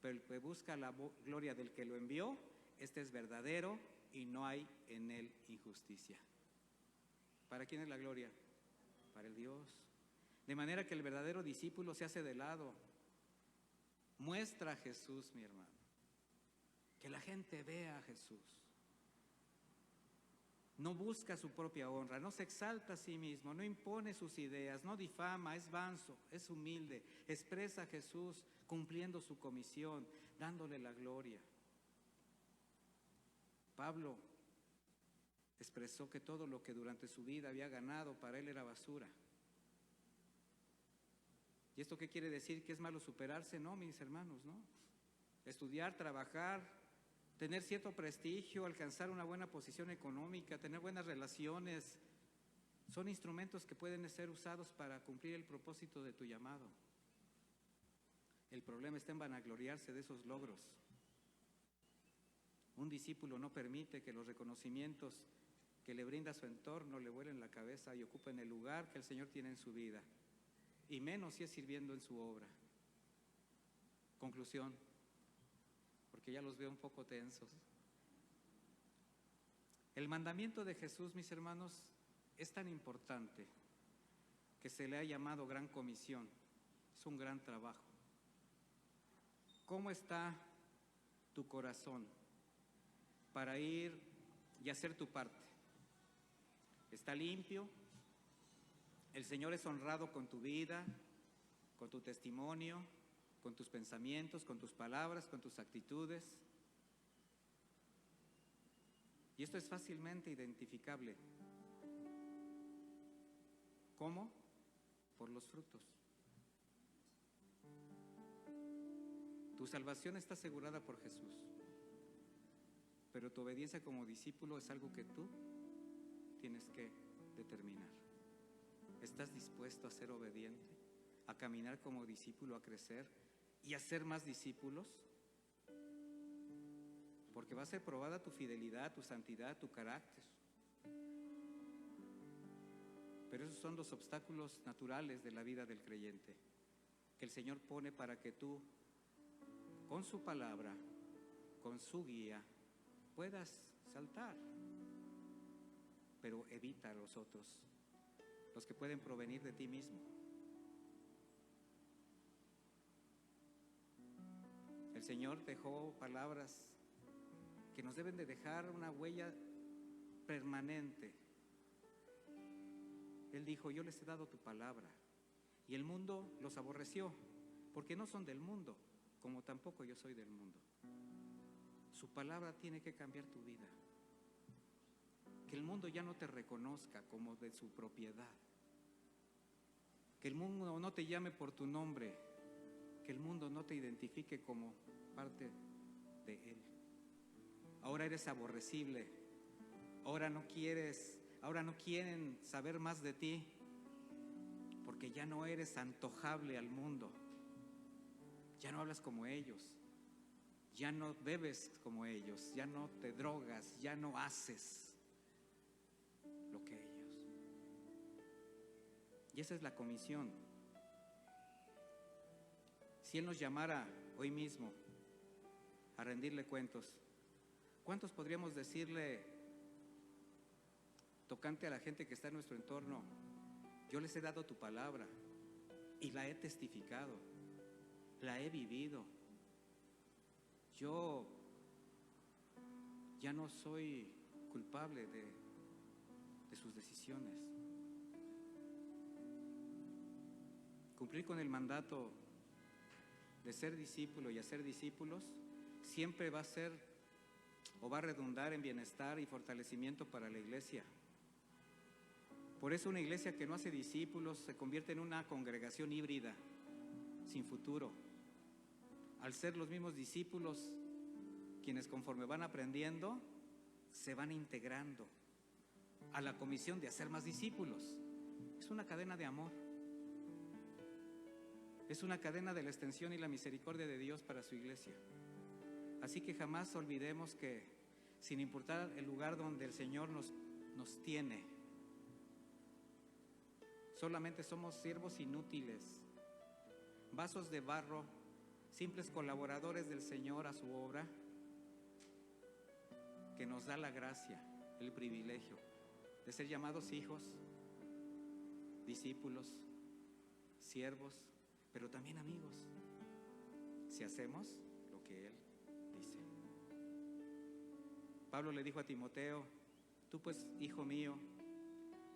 pero el que busca la gloria del que lo envió, este es verdadero y no hay en él injusticia. ¿Para quién es la gloria? Para el Dios. De manera que el verdadero discípulo se hace de lado, muestra a Jesús, mi hermano, que la gente vea a Jesús. No busca su propia honra, no se exalta a sí mismo, no impone sus ideas, no difama, es manso, es humilde, expresa a Jesús cumpliendo su comisión, dándole la gloria. Pablo expresó que todo lo que durante su vida había ganado para él era basura. ¿Y esto qué quiere decir? ¿Que es malo superarse? No, mis hermanos, no. Estudiar, trabajar, tener cierto prestigio, alcanzar una buena posición económica, tener buenas relaciones, son instrumentos que pueden ser usados para cumplir el propósito de tu llamado. El problema está en vanagloriarse de esos logros. Un discípulo no permite que los reconocimientos que le brinda su entorno le vuelen la cabeza y ocupen el lugar que el Señor tiene en su vida, y menos si es sirviendo en su obra. Conclusión, porque ya los veo un poco tensos. El mandamiento de Jesús, mis hermanos, es tan importante que se le ha llamado gran comisión. Es un gran trabajo. ¿Cómo está tu corazón para ir y hacer tu parte? ¿Está limpio? ¿El Señor es honrado con tu vida, con tu testimonio, con tus pensamientos, con tus palabras, con tus actitudes? Y esto es fácilmente identificable. ¿Cómo? Por los frutos. Tu salvación está asegurada por Jesús, pero tu obediencia como discípulo es algo que tú tienes que determinar. ¿Estás dispuesto a ser obediente, a caminar como discípulo, a crecer y a ser más discípulos? Porque va a ser probada tu fidelidad, tu santidad, tu carácter. Pero esos son los obstáculos naturales de la vida del creyente, que el Señor pone para que tú, con su palabra, con su guía, puedas saltar. Pero evita a los otros, los que pueden provenir de ti mismo. El Señor dejó palabras que nos deben de dejar una huella permanente. Él dijo: yo les he dado tu palabra, y el mundo los aborreció, porque no son del mundo, como tampoco yo soy del mundo. Su palabra tiene que cambiar tu vida. Que el mundo ya no te reconozca como de su propiedad. Que el mundo no te llame por tu nombre. Que el mundo no te identifique como parte de él. Ahora eres aborrecible. Ahora no quieren saber más de ti, porque ya no eres antojable al mundo. Ya no hablas como ellos. Ya no bebes como ellos. Ya no te drogas. Ya no haces lo que ellos. Y esa es la comisión. Si Él nos llamara hoy mismo a rendirle cuentos, ¿cuántos podríamos decirle, tocante a la gente que está en nuestro entorno: yo les he dado tu palabra y la he testificado, la he vivido, yo ya no soy culpable de sus decisiones? Cumplir con el mandato de ser discípulo y hacer discípulos siempre va a ser o va a redundar en bienestar y fortalecimiento para la iglesia. Por eso una iglesia que no hace discípulos se convierte en una congregación híbrida, sin futuro. Al ser los mismos discípulos quienes, conforme van aprendiendo, se van integrando a la comisión de hacer más discípulos. Es una cadena de amor. Es una cadena de la extensión y la misericordia de Dios para su iglesia. Así que jamás olvidemos que, sin importar el lugar donde el Señor nos tiene, solamente somos siervos inútiles, vasos de barro, simples colaboradores del Señor a su obra, que nos da la gracia, el privilegio de ser llamados hijos, discípulos, siervos, pero también amigos, si hacemos lo que Él dice. Pablo le dijo a Timoteo: tú pues, hijo mío,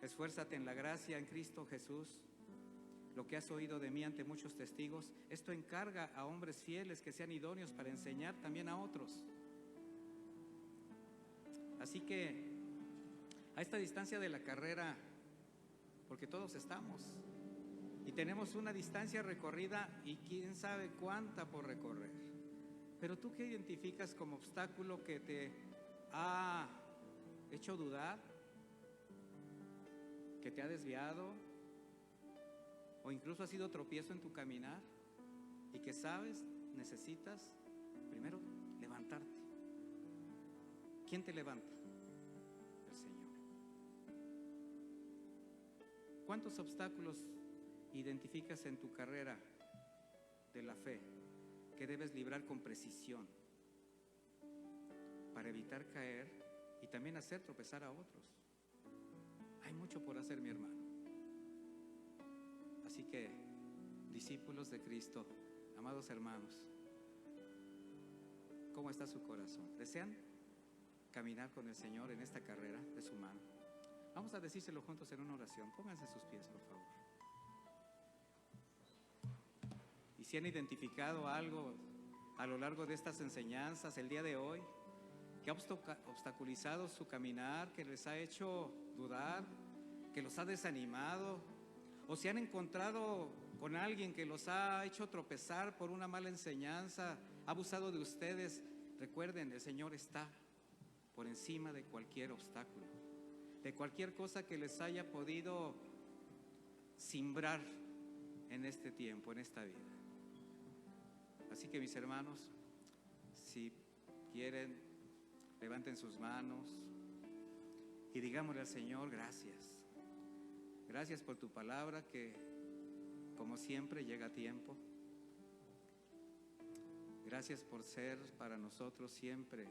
esfuérzate en la gracia en Cristo Jesús. Lo que has oído de mí ante muchos testigos, esto encarga a hombres fieles que sean idóneos para enseñar también a otros. Así que, a esta distancia de la carrera, porque todos estamos, y tenemos una distancia recorrida y quién sabe cuánta por recorrer. Pero tú, ¿qué identificas como obstáculo que te ha hecho dudar, que te ha desviado o incluso ha sido tropiezo en tu caminar y que sabes, necesitas primero levantarte? ¿Quién te levanta? El Señor. ¿Cuántos obstáculos identificas en tu carrera de la fe que debes librar con precisión para evitar caer y también hacer tropezar a otros? Hay mucho por hacer, mi hermano. Así que, discípulos de Cristo, amados hermanos, ¿cómo está su corazón? ¿Desean caminar con el Señor en esta carrera de su mano? Vamos a decírselo juntos en una oración. Pónganse sus pies, por favor. Y si han identificado algo a lo largo de estas enseñanzas el día de hoy que ha obstaculizado su caminar, que les ha hecho dudar, que los ha desanimado, o si han encontrado con alguien que los ha hecho tropezar por una mala enseñanza, ha abusado de ustedes, recuerden, el Señor está por encima de cualquier obstáculo, de cualquier cosa que les haya podido simbrar en este tiempo, en esta vida. Así que, mis hermanos, si quieren, levanten sus manos y digámosle al Señor: gracias. Gracias por tu palabra que, como siempre, llega a tiempo. Gracias por ser para nosotros siempre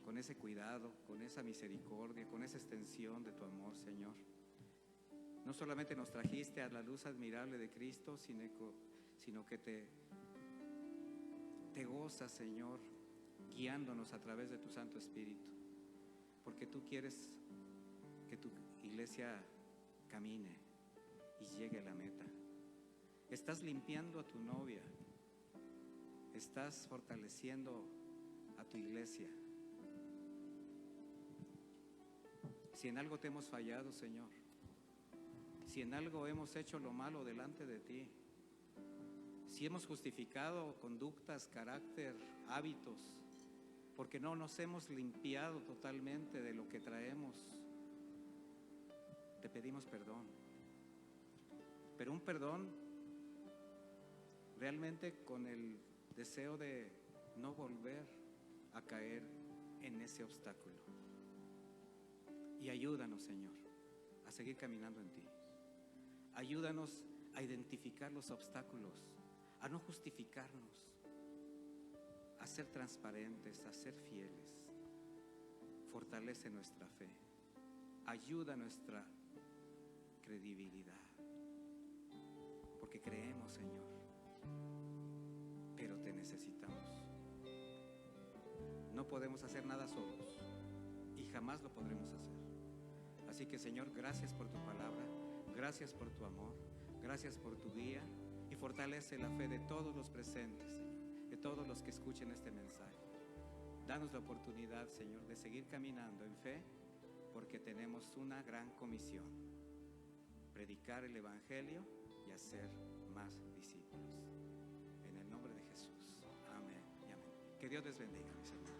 con ese cuidado, con esa misericordia, con esa extensión de tu amor, Señor. No solamente nos trajiste a la luz admirable de Cristo, sino que te gozas, Señor, guiándonos a través de tu Santo Espíritu, porque tú quieres que tu iglesia camine y llegue a la meta. Estás limpiando a tu novia, estás fortaleciendo a tu iglesia. Si en algo te hemos fallado, Señor, si en algo hemos hecho lo malo delante de ti, si hemos justificado conductas, carácter, hábitos, porque no nos hemos limpiado totalmente de lo que traemos, te pedimos perdón. Pero un perdón realmente con el deseo de no volver a caer en ese obstáculo. Y ayúdanos, Señor, a seguir caminando en ti. Ayúdanos a identificar los obstáculos, a no justificarnos, a ser transparentes, a ser fieles. Fortalece nuestra fe, ayuda nuestra credibilidad, porque creemos, Señor, pero te necesitamos. No podemos hacer nada solos y jamás lo podremos hacer. Así que, Señor, gracias por tu palabra, gracias por tu amor, gracias por tu guía, y fortalece la fe de todos los presentes, Señor, de todos los que escuchen este mensaje. Danos la oportunidad, Señor, de seguir caminando en fe, porque tenemos una gran comisión: predicar el Evangelio y hacer más discípulos. En el nombre de Jesús. Amén y amén. Que Dios les bendiga, mis hermanos.